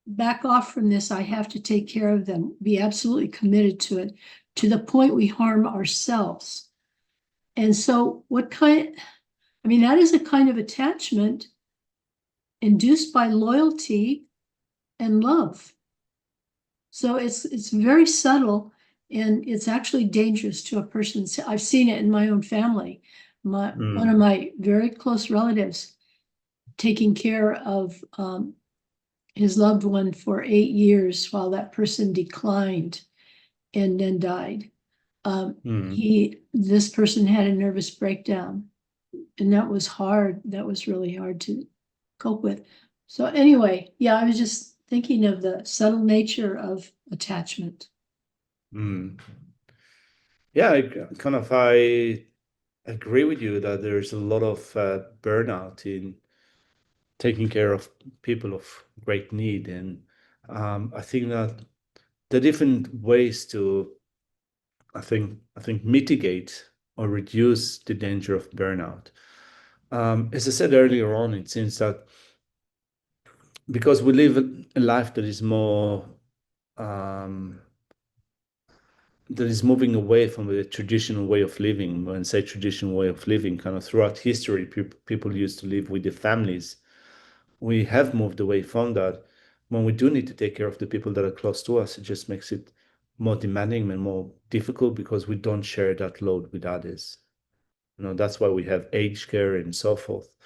back off from this. I have to take care of them, be absolutely committed to it, to the point we harm ourselves. And so that is a kind of attachment induced by loyalty and love. So it's very subtle, and it's actually dangerous to a person. I've seen it in my own family. One of my very close relatives taking care of his loved one for 8 years while that person declined and then died. This person had a nervous breakdown, and that was hard. That was really hard to cope with. So anyway, yeah, I was just thinking of the subtle nature of attachment.
Yeah, I agree with you that there's a lot of burnout in taking care of people of great need, and I think that the different ways to I think mitigate or reduce the danger of burnout. As I said earlier on, it seems that because we live a life that is more that is moving away from the traditional way of living. When I say traditional way of living, kind of throughout history, people used to live with their families. We have moved away from that. When we do need to take care of the people that are close to us, it just makes it more demanding and more difficult because we don't share that load with others. That's why we have aged care and so forth.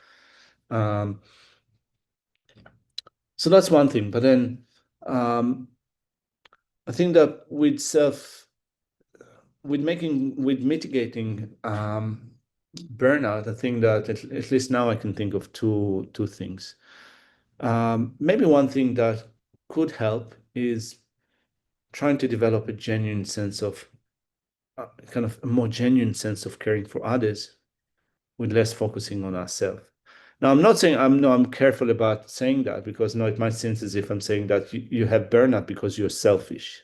So that's one thing. But then I think that with mitigating burnout, I think that at least now I can think of two things. Maybe one thing that could help is trying to develop a genuine sense of kind of a more genuine sense of caring for others with less focusing on ourselves. Now, I'm not saying I'm careful about saying that because it might seem as if I'm saying that you have burnout because you're selfish.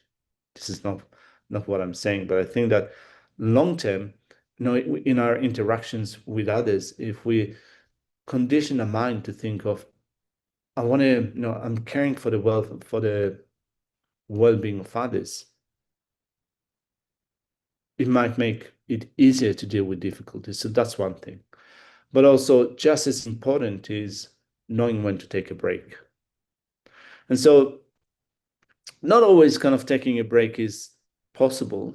This is not what I'm saying, but I think that long term, in our interactions with others, if we condition a mind to think of, I want to, I'm caring for the well-being of others, it might make it easier to deal with difficulties. So that's one thing. But also, just as important is knowing when to take a break. And so, not always kind of taking a break is possible,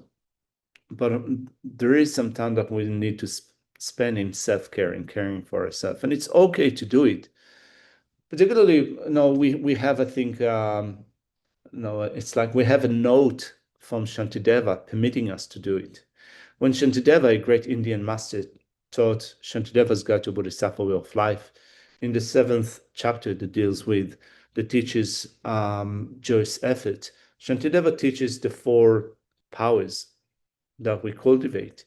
but there is some time that we need to spend in self-care and caring for ourselves. And it's okay to do it. Particularly, we have, I think, it's like we have a note from Shantideva permitting us to do it. When Shantideva, a great Indian master, taught Shantideva's Guide to Bodhisattva Way of Life, in the 7th chapter that teaches joyous effort, Shantideva teaches the 4 powers that we cultivate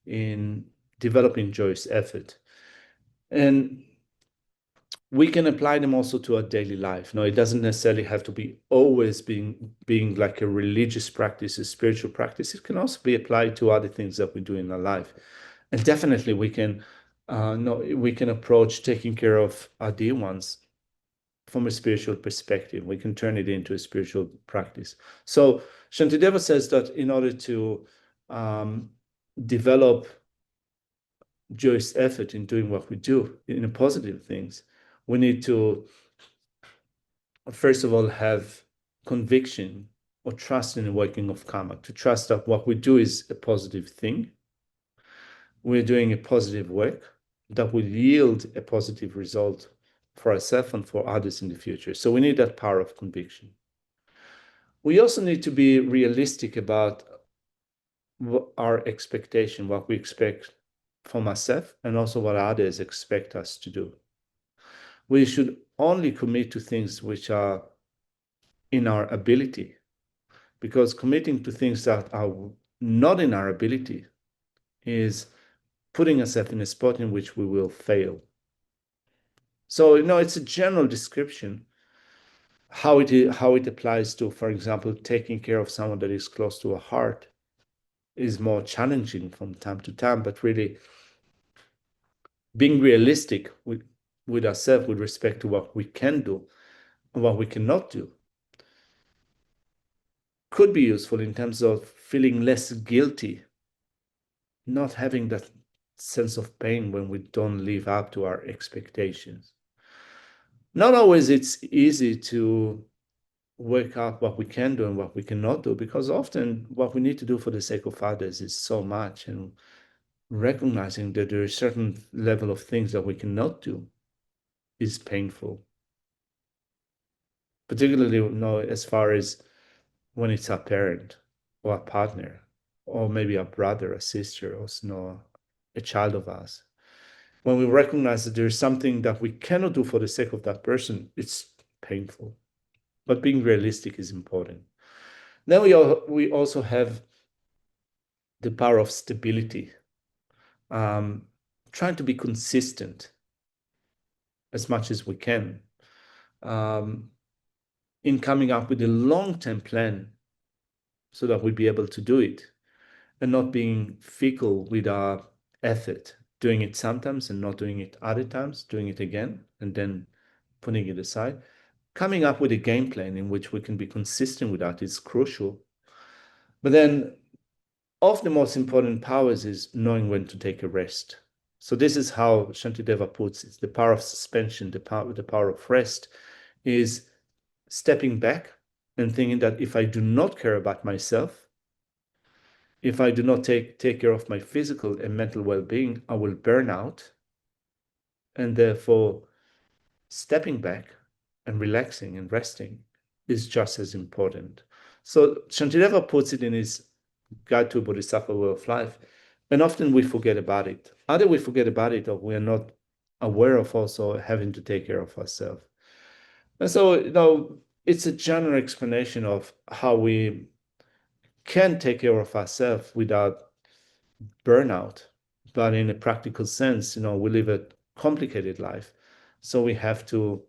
in developing joyous effort. And we can apply them also to our daily life. No, it doesn't necessarily have to be always being like a religious practice, a spiritual practice. It can also be applied to other things that we do in our life. And definitely we can approach taking care of our dear ones from a spiritual perspective. We can turn it into a spiritual practice. So Shantideva says that in order to develop joyous effort in doing what we do in the positive things, we need to first of all have conviction or trust in the working of karma, to trust that what we do is a positive thing. We're doing a positive work that will yield a positive result for ourselves and for others in the future. So we need that power of conviction. We also need to be realistic about our expectation, what we expect from ourselves, and also what others expect us to do. We should only commit to things which are in our ability, because committing to things that are not in our ability is putting ourselves in a spot in which we will fail. So, it's a general description. How it applies to, for example, taking care of someone that is close to our heart is more challenging from time to time, but really being realistic with ourselves with respect to what we can do and what we cannot do could be useful in terms of feeling less guilty, not having that sense of pain when we don't live up to our expectations. Not always it's easy to work out what we can do and what we cannot do, because often what we need to do for the sake of others is so much, and recognizing that there is a certain level of things that we cannot do is painful. particularly, as far as when it's our parent or our partner, or maybe a brother, a sister, or a child of ours. When we recognize that there's something that we cannot do for the sake of that person, it's painful. But being realistic is important. Then we also have the power of stability, trying to be consistent as much as we can, um, in coming up with a long-term plan so that we'll be able to do it, and not being fickle with our effort, doing it sometimes and not doing it other times, doing it again and then putting it aside. Coming up with a game plan in which we can be consistent with that is crucial. But then, of the most important powers is knowing when to take a rest. So this is how Shantideva puts it: the power of suspension, the power of rest, is stepping back and thinking that if I do not care about myself, if I do not take care of my physical and mental well-being, I will burn out. And therefore, stepping back and relaxing and resting is just as important. So Shantideva puts it in his Guide to a Bodhisattva Way of Life, and often we forget about it. Either we forget about it or we are not aware of also having to take care of ourselves. And so, it's a general explanation of how we can take care of ourselves without burnout. But in a practical sense, we live a complicated life. So we have to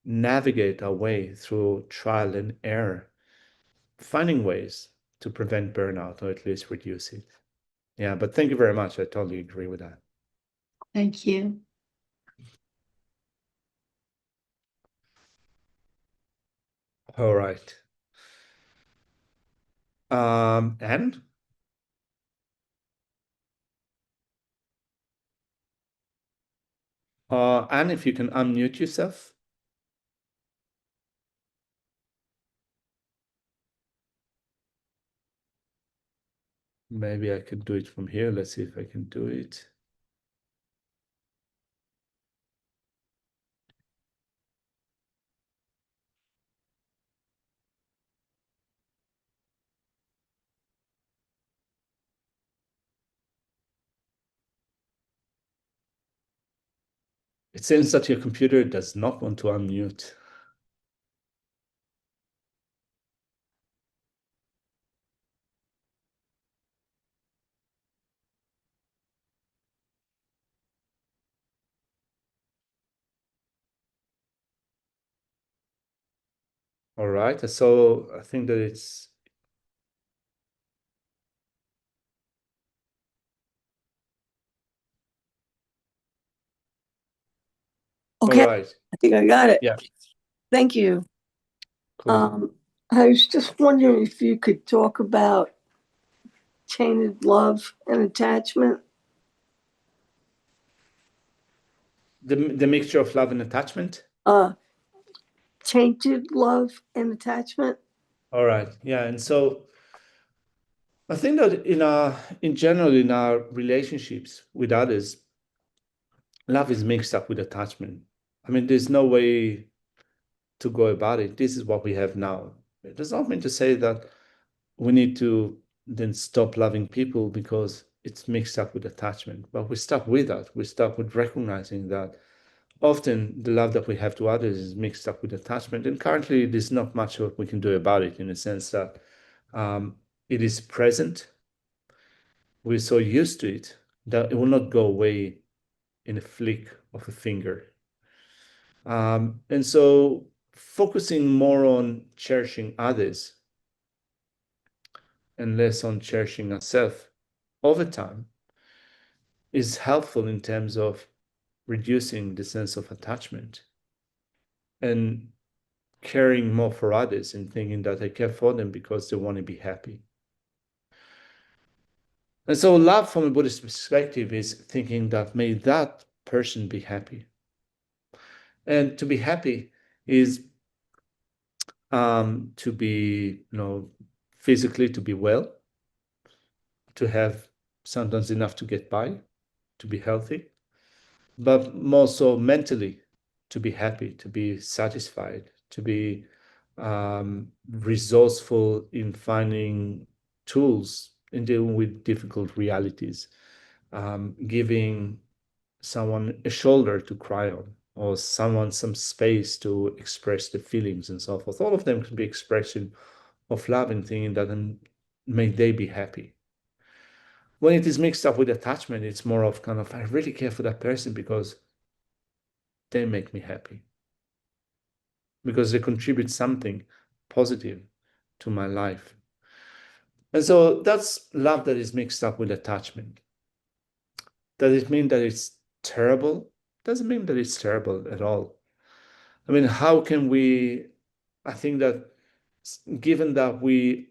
navigate our way through trial and error, finding ways to prevent burnout or at least reduce it. Yeah, but thank you very much. I totally agree with that.
Thank you.
All right. And Anne, if you can unmute yourself. Maybe I can do it from here. Let's see if I can do it. It seems that your computer does not want to unmute. All right. So I think that it's
Okay,
all right.
I think I got it.
Yeah.
Thank you.
Cool.
I was just wondering if you could talk about tainted love and attachment.
The mixture of love and attachment.
Tainted love and attachment.
All right. Yeah. And so I think that in general, in our relationships with others, love is mixed up with attachment. I mean, there's no way to go about it. This is what we have now. It does not mean to say that we need to then stop loving people because it's mixed up with attachment. But we start with that. We start with recognizing that often the love that we have to others is mixed up with attachment. And currently, there's not much that we can do about it, in the sense that it is present. We're so used to it that it will not go away in a flick of a finger. And so focusing more on cherishing others and less on cherishing ourselves over time is helpful in terms of reducing the sense of attachment and caring more for others and thinking that I care for them because they want to be happy. And so love from a Buddhist perspective is thinking that may that person be happy. And to be happy is to be, physically to be well, to have sometimes enough to get by, to be healthy, but more so mentally to be happy, to be satisfied, to be resourceful in finding tools in dealing with difficult realities, giving someone a shoulder to cry on, or someone some space to express the feelings and so forth. All of them can be expression of love and thinking that may they be happy. When it is mixed up with attachment, it's more of kind of, I really care for that person because they make me happy, because they contribute something positive to my life. And so that's love that is mixed up with attachment. Does it mean that it's terrible? Doesn't mean that it's terrible at all. I mean, how can we, I think that given that we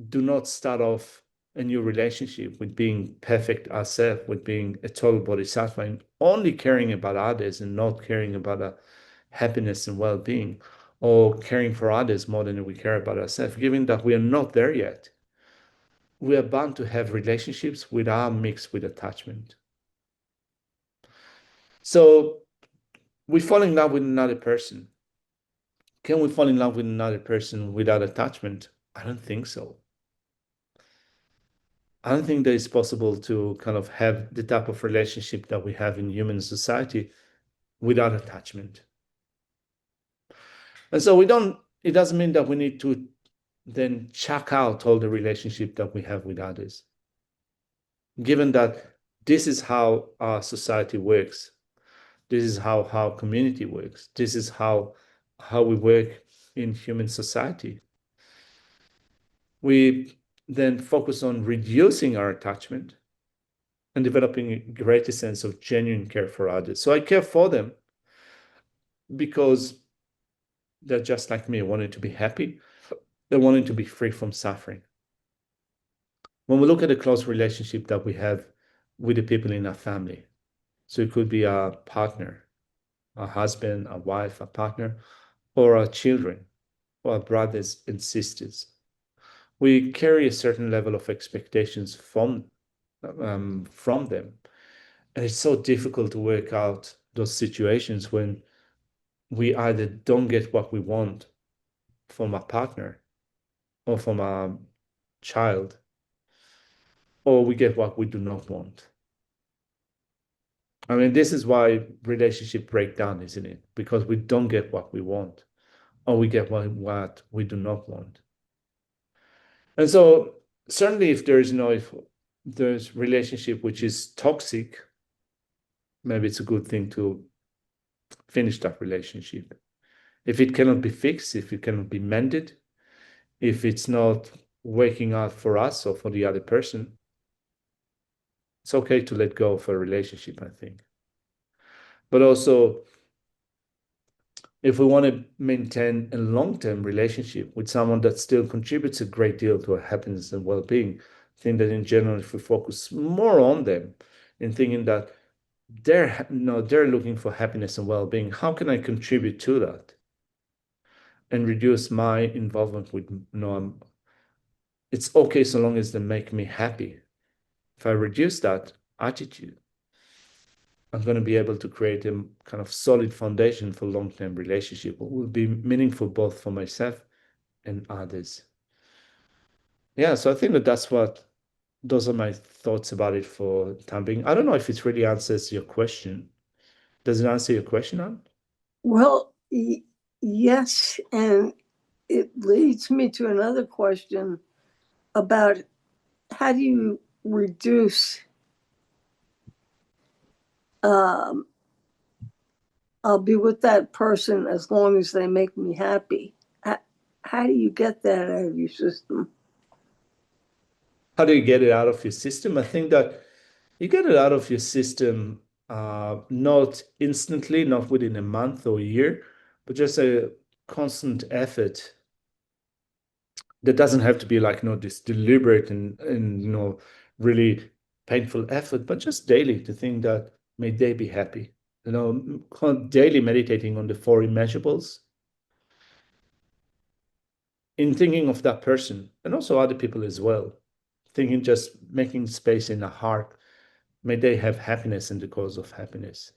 do not start off a new relationship with being perfect ourselves, with being a total bodhisattva, and only caring about others and not caring about happiness and well-being, or caring for others more than we care about ourselves, given that we are not there yet, we are bound to have relationships which are mixed with attachment. So we fall in love with another person. Can we fall in love with another person without attachment? I don't think so. I don't think that it's possible to kind of have the type of relationship that we have in human society without attachment. And so it doesn't mean that we need to then chuck out all the relationship that we have with others. Given that this is how our society works, this is how our community works, this is how we work in human society. We then focus on reducing our attachment and developing a greater sense of genuine care for others. So I care for them because they're just like me, wanting to be happy. They're wanting to be free from suffering. When we look at the close relationship that we have with the people in our family, so it could be our partner, our husband, our wife, our partner, or our children, or our brothers and sisters, we carry a certain level of expectations from them. And it's so difficult to work out those situations when we either don't get what we want from our partner or from our child, or we get what we do not want. I mean, this is why relationship break down, isn't it? Because we don't get what we want, or we get what we do not want. And so certainly if there's relationship which is toxic, maybe it's a good thing to finish that relationship. If it cannot be fixed, if it cannot be mended, if it's not working out for us or for the other person, it's okay to let go of a relationship, I think. But also, if we want to maintain a long-term relationship with someone that still contributes a great deal to our happiness and well-being, I think that in general, if we focus more on them in thinking that they're looking for happiness and well-being, how can I contribute to that and reduce my involvement with it's okay so long as they make me happy. If I reduce that attitude, I'm going to be able to create a kind of solid foundation for long-term relationship. It will be meaningful both for myself and others. Yeah, so I think that those are my thoughts about it for time being. I don't know if it really answers your question. Does it answer your question, Anne?
Well, yes, and it leads me to another question about how do you reduce I'll be with that person as long as they make me happy. How do you get that out of your system?
How do you get it out of your system? I think that you get it out of your system not instantly, not within a month or a year, but just a constant effort that doesn't have to be like this deliberate and really painful effort, but just daily to think that may they be happy. Daily meditating on the four immeasurables, in thinking of that person and also other people as well, thinking, just making space in the heart. May they have happiness in the cause of happiness.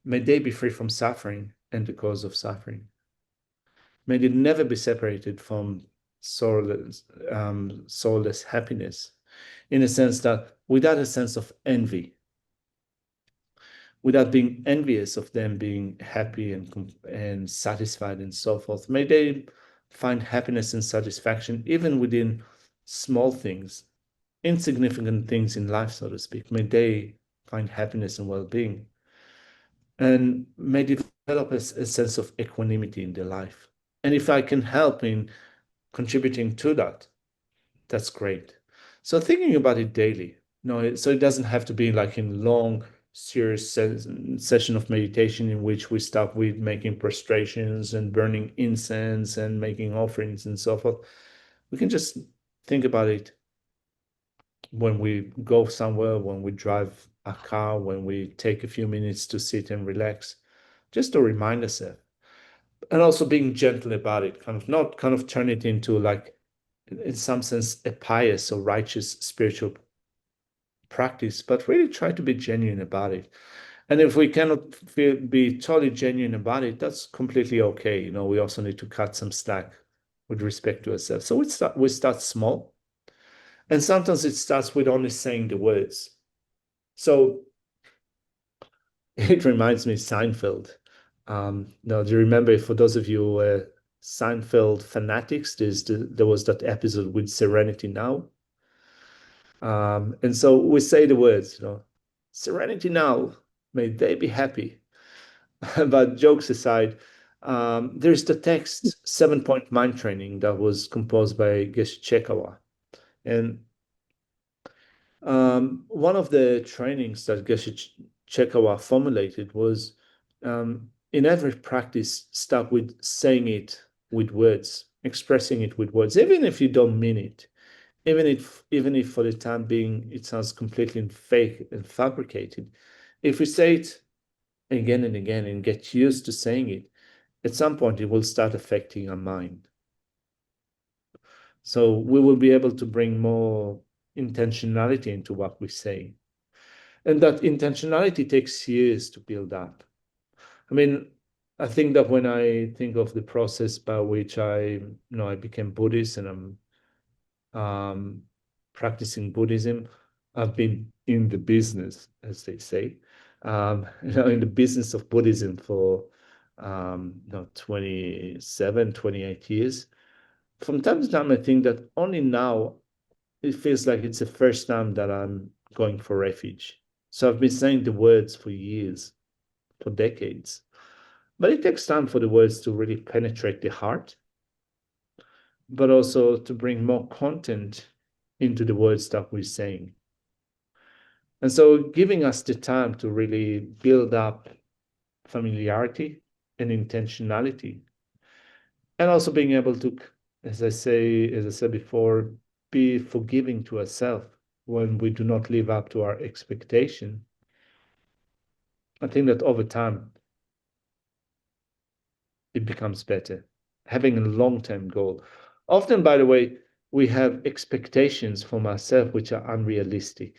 May they be free from suffering and the cause of suffering. may they never be separated from soulless happiness, in a sense that without a sense of envy, without being envious of them being happy and satisfied and so forth. May they find happiness and satisfaction even within small things, insignificant things in life, so to speak. May they find happiness and well-being, and may develop a sense of equanimity in their life. And if I can help in contributing to that, that's great. So thinking about it daily, so it doesn't have to be like in long, serious session of meditation in which we start with making prostrations and burning incense and making offerings and so forth. We can just think about it when we go somewhere, when we drive a car, when we take a few minutes to sit and relax, just to remind ourselves. And also being gentle about it, not turn it into like, in some sense, a pious or righteous spiritual practice, but really try to be genuine about it. And if we cannot be totally genuine about it, that's completely okay. We also need to cut some slack with respect to ourselves. So we start small, and sometimes it starts with only saying the words. So it reminds me of Seinfeld. Now, do you remember, for those of you Seinfeld fanatics, there was that episode with Serenity Now. And so we say the words, Serenity Now, may they be happy. But jokes aside, there's the text 7-point mind training that was composed by Geshe Chekawa. And one of the trainings that Geshe Chekawa formulated was, in every practice, start with saying it with words, expressing it with words, even if you don't mean it. Even if for the time being it sounds completely fake and fabricated, if we say it again and again and get used to saying it, at some point it will start affecting our mind. So we will be able to bring more intentionality into what we say. And that intentionality takes years to build up. I mean, I think that when I think of the process by which I became Buddhist and I'm practicing Buddhism, I've been in the business, as they say, in the business of Buddhism for 27, 28 years. From time to time, I think that only now it feels like it's the first time that I'm going for refuge. So I've been saying the words for years, for decades. But it takes time for the words to really penetrate the heart, but also to bring more content into the words that we're saying. And so giving us the time to really build up familiarity and intentionality, and also being able to, as I said before, be forgiving to ourselves when we do not live up to our expectation. I think that over time, it becomes better. Having a long-term goal. Often, by the way, we have expectations from ourselves which are unrealistic.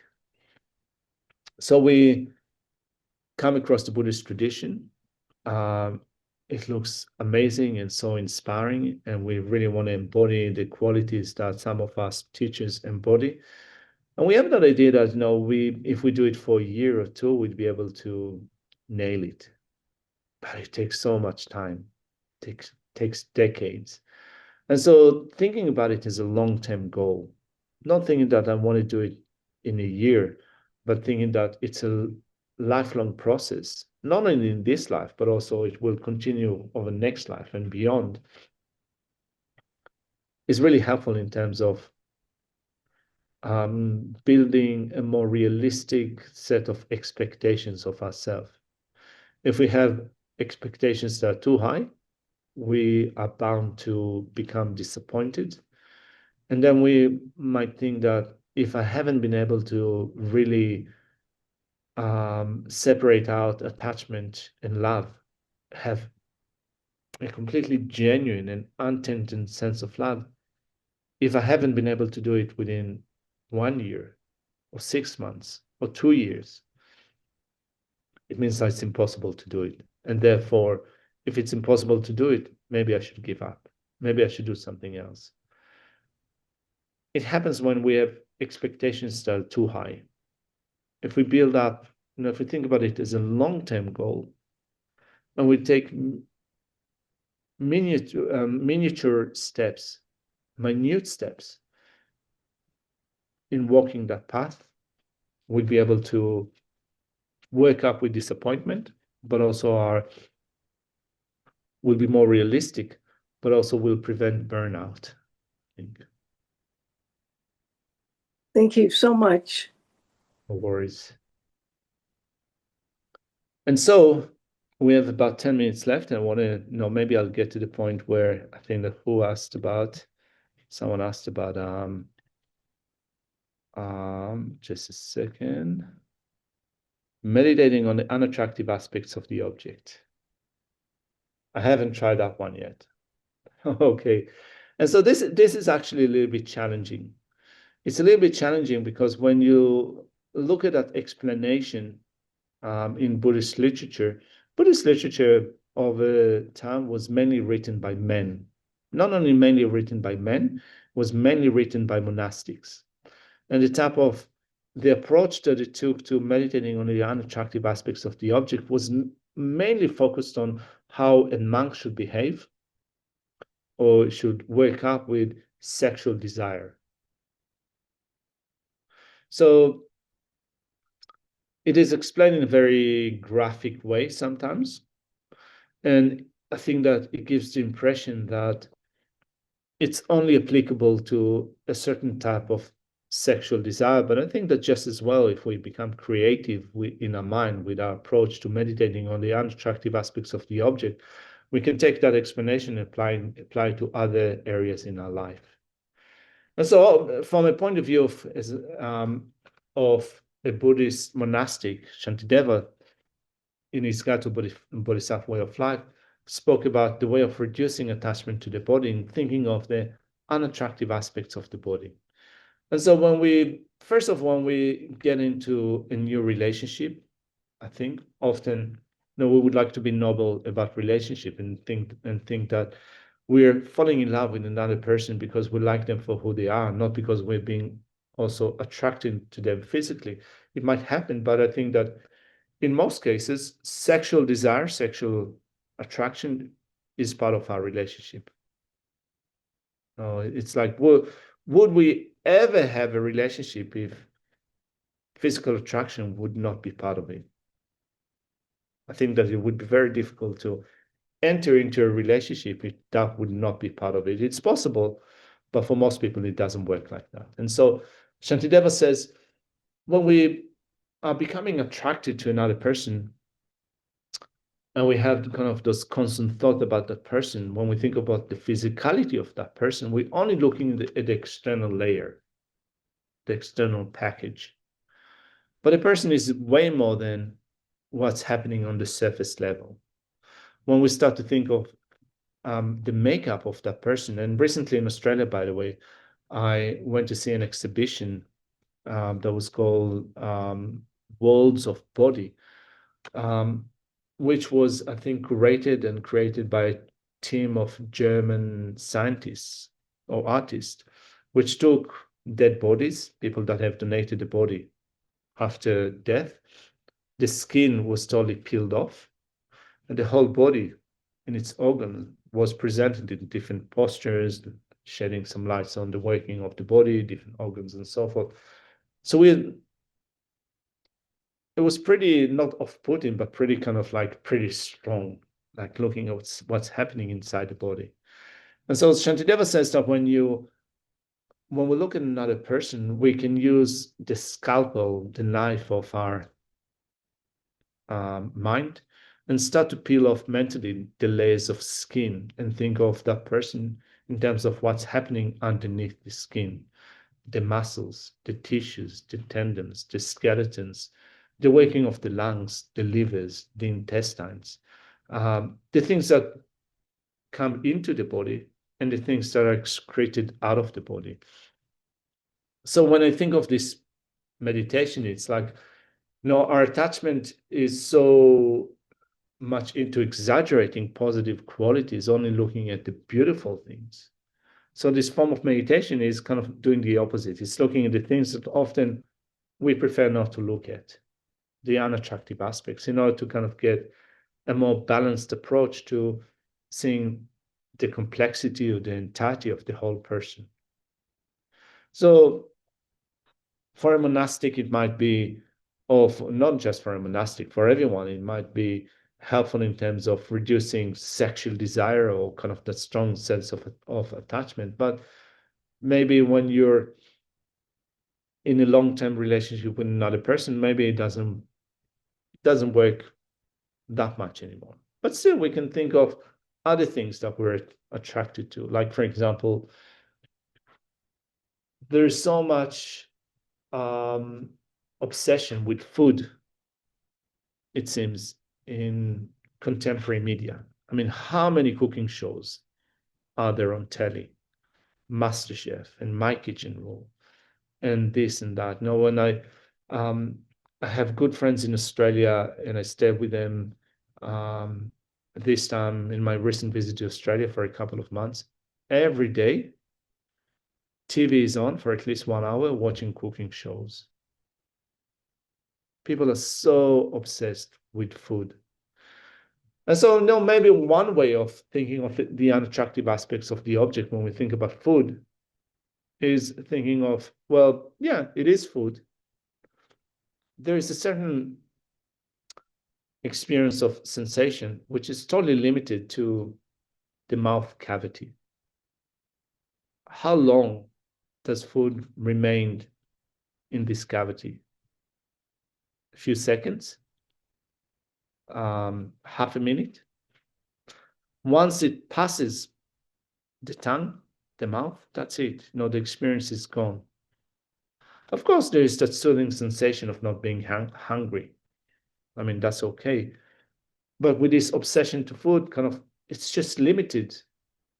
So we come across the Buddhist tradition. It looks amazing and so inspiring, and we really want to embody the qualities that some of us teachers embody. And we have that idea that, if we do it for a year or two, we'd be able to nail it. But it takes so much time. It takes decades. And so thinking about it as a long-term goal, not thinking that I want to do it in a year, but thinking that it's a lifelong process, not only in this life, but also it will continue over next life and beyond, is really helpful in terms of building a more realistic set of expectations of ourselves. If we have expectations that are too high, we are bound to become disappointed. And then we might think that if I haven't been able to really separate out attachment and love, have a completely genuine and untainted sense of love, if I haven't been able to do it within 1 year or 6 months or 2 years, it means that it's impossible to do it. And therefore, if it's impossible to do it, maybe I should give up. Maybe I should do something else. It happens when we have expectations that are too high. If we build up, if we think about it as a long-term goal, and we take miniature steps, minute steps in walking that path, we'll be able to work up with disappointment, but also will be more realistic, but also will prevent burnout, I think.
Thank you so much.
No worries. And so we have about 10 minutes left, and I want to maybe I'll get to the point where I think that someone asked about just a second, meditating on the unattractive aspects of the object. I haven't tried that one yet. Okay. And so this is actually a little bit challenging. It's a little bit challenging because when you look at that explanation in Buddhist literature over time was mainly written by men. Not only mainly written by men, was mainly written by monastics. And the approach that it took to meditating on the unattractive aspects of the object was mainly focused on how a monk should behave or should wake up with sexual desire. So it is explained in a very graphic way sometimes. And I think that it gives the impression that it's only applicable to a certain type of sexual desire. But I think that just as well, if we become creative in our mind with our approach to meditating on the unattractive aspects of the object, we can take that explanation and apply to other areas in our life. And so from a point of view of a Buddhist monastic, Shantideva, in his guide to Bodhisattva way of life, spoke about the way of reducing attachment to the body and thinking of the unattractive aspects of the body. And so when we get into a new relationship, I think often we would like to be noble about relationship and think that we're falling in love with another person because we like them for who they are, not because we're being also attracted to them physically. It might happen, but I think that in most cases, sexual desire, sexual attraction is part of our relationship. It's like, would we ever have a relationship if physical attraction would not be part of it? I think that it would be very difficult to enter into a relationship if that would not be part of it. It's possible, but for most people, it doesn't work like that. And so Shantideva says, when we are becoming attracted to another person, and we have kind of this constant thought about that person, when we think about the physicality of that person, we're only looking at the external layer, the external package. But a person is way more than what's happening on the surface level. When we start to think of the makeup of that person, and recently in Australia, by the way, I went to see an exhibition that was called Worlds of Body, which was, I think, curated and created by a team of German scientists or artists, which took dead bodies, people that have donated the body after death. The skin was totally peeled off, and the whole body in its organ was presented in different postures, shedding some lights on the working of the body, different organs, and so forth. So it was pretty not off-putting, but pretty kind of like pretty strong, like looking at what's happening inside the body. And so Shantideva says that when we look at another person, we can use the scalpel, the knife of our mind, and start to peel off mentally the layers of skin and think of that person in terms of what's happening underneath the skin, the muscles, the tissues, the tendons, the skeletons, the working of the lungs, the livers, the intestines, the things that come into the body and the things that are excreted out of the body. So when I think of this meditation, it's like, our attachment is so much into exaggerating positive qualities, only looking at the beautiful things. So this form of meditation is kind of doing the opposite. It's looking at the things that often we prefer not to look at, the unattractive aspects, in order to kind of get a more balanced approach to seeing the complexity or the entirety of the whole person. So for a monastic, it might be, or not just for a monastic, for everyone, it might be helpful in terms of reducing sexual desire or kind of that strong sense of attachment. But maybe when you're in a long-term relationship with another person, maybe it doesn't work that much anymore. But still, we can think of other things that we're attracted to. Like, for example, there's so much obsession with food, it seems, in contemporary media. I mean, how many cooking shows are there on telly? MasterChef and My Kitchen Rule and this and that. No, when I have good friends in Australia and I stayed with them this time in my recent visit to Australia for a couple of months. Every day, TV is on for at least 1 hour watching cooking shows. People are so obsessed with food. And so, no, maybe one way of thinking of the unattractive aspects of the object when we think about food is thinking of, well, yeah, it is food. There is a certain experience of sensation which is totally limited to the mouth cavity. How long does food remain in this cavity? A few seconds? Half a minute? Once it passes the tongue, the mouth, that's it. The experience is gone. Of course, there is that soothing sensation of not being hungry. I mean, that's okay. But with this obsession to food, kind of, it's just limited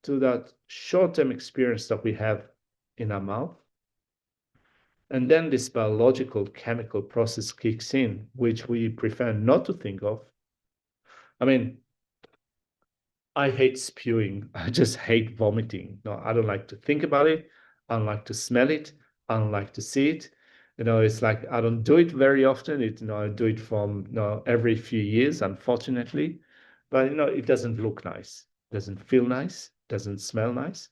to that short-term experience that we have in our mouth. And then this biological chemical process kicks in, which we prefer not to think of. I mean, I hate spewing. I just hate vomiting. No, I don't like to think about it. I don't like to smell it. I don't like to see it. It's like I don't do it very often. I do it from every few years, unfortunately. But it doesn't look nice. Doesn't feel nice. Doesn't smell nice.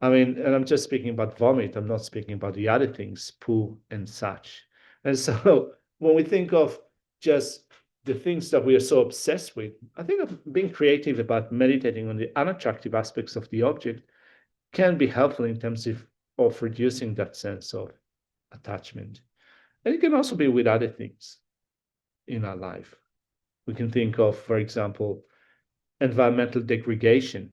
I mean, and I'm just speaking about vomit. I'm not speaking about the other things, poo and such. And so when we think of just the things that we are so obsessed with, I think of being creative about meditating on the unattractive aspects of the object can be helpful in terms of reducing that sense of attachment. And it can also be with other things in our life. We can think of, for example, environmental degradation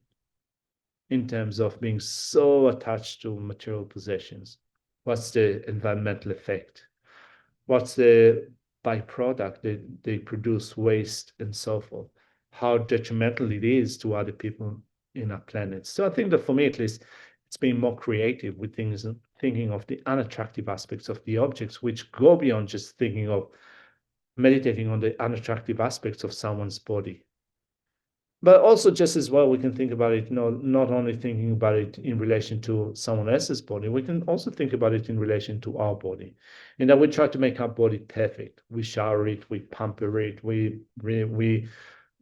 in terms of being so attached to material possessions. What's the environmental effect? What's the byproduct that they produce, waste and so forth? How detrimental it is to other people in our planet. So I think that for me, at least, it's being more creative with things and thinking of the unattractive aspects of the objects, which go beyond just thinking of meditating on the unattractive aspects of someone's body. But also just as well, we can think about it, not only thinking about it in relation to someone else's body, we can also think about it in relation to our body. And that we try to make our body perfect. We shower it, we pamper it, we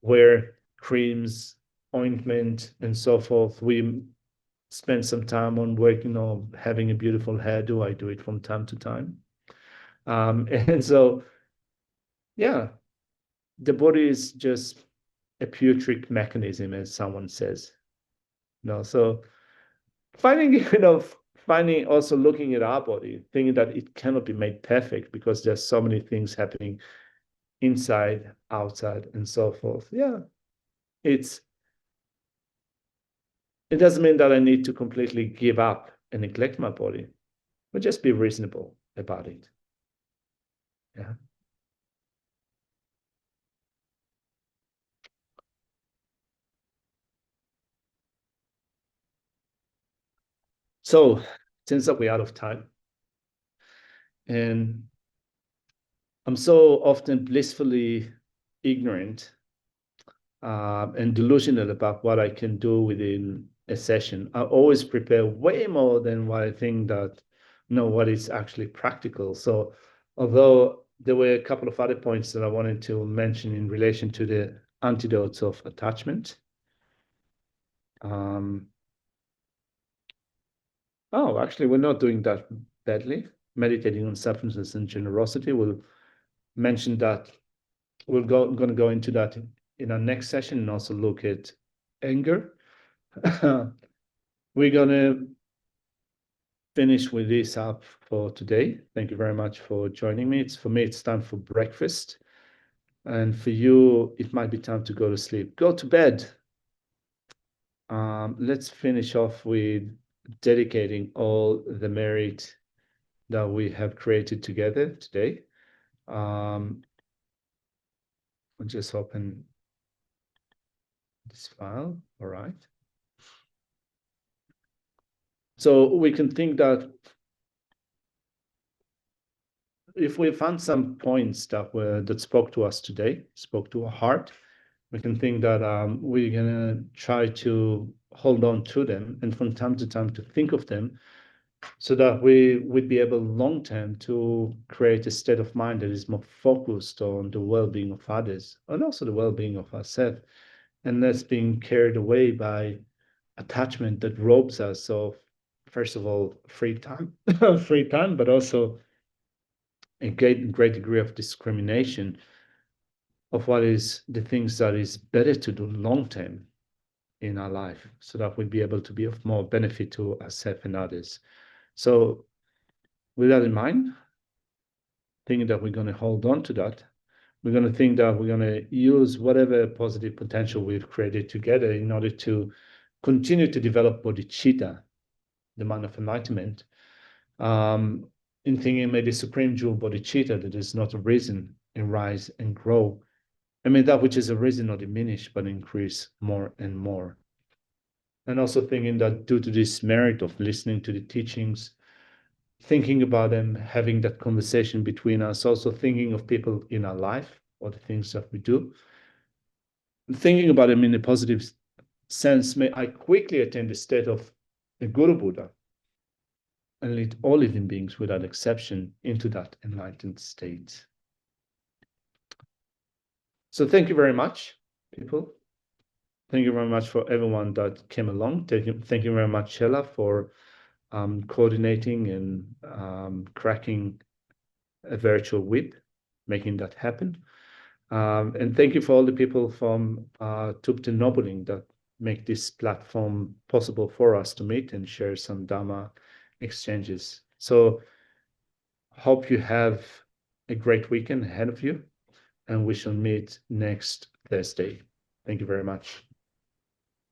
wear creams, ointment, and so forth. We spend some time on working on having a beautiful hairdo. I do it from time to time. And so, yeah, the body is just a putrid mechanism, as someone says. So finding, finding also looking at our body, thinking that it cannot be made perfect because there's so many things happening inside, outside, and so forth. Yeah, it doesn't mean that I need to completely give up and neglect my body, but just be reasonable about it. Yeah. So it turns out we're out of time. And I'm so often blissfully ignorant and delusional about what I can do within a session. I always prepare way more than what I think that, what is actually practical. So although there were a couple of other points that I wanted to mention in relation to the antidotes of attachment. Actually, we're not doing that badly. Meditating on selflessness and generosity. We'll mention that. We're going to go into that in our next session and also look at anger. We're going to finish with this up for today. Thank you very much for joining me. For me, it's time for breakfast. And for you, it might be time to go to sleep. Go to bed. Let's finish off with dedicating all the merit that we have created together today. I'll just open this file. All right. So we can think that if we found some points that spoke to us today, spoke to our heart, we can think that we're gonna try to hold on to them and from time to time to think of them, so that we would be able long term to create a state of mind that is more focused on the well-being of others and also the well-being of ourselves, and less being carried away by attachment that robs us of, first of all, free time, but also a great degree of discrimination of what is the things that is better to do long term in our life, so that we'll be able to be of more benefit to ourselves and others. So with that in mind, thinking that we're going to hold on to that, we're going to think that we're going to use whatever positive potential we've created together in order to continue to develop bodhicitta, the mind of enlightenment, in thinking, may the supreme jewel bodhicitta that is not arisen and rise and grow. I mean, that which is arisen not diminish, but increase more and more. And also thinking that due to this merit of listening to the teachings, thinking about them, having that conversation between us, also thinking of people in our life or the things that we do, thinking about them in a positive sense, may I quickly attain the state of the Guru Buddha and lead all living beings without exception into that enlightened state. So thank you very much, people. Thank you very much for everyone that came along. Thank you very much, Shella, for coordinating and cracking a virtual whip, making that happen. And thank you for all the people from Thubten Nobuling that make this platform possible for us to meet and share some Dhamma exchanges. So hope you have a great weekend ahead of you, and we shall meet next Thursday. Thank you very much.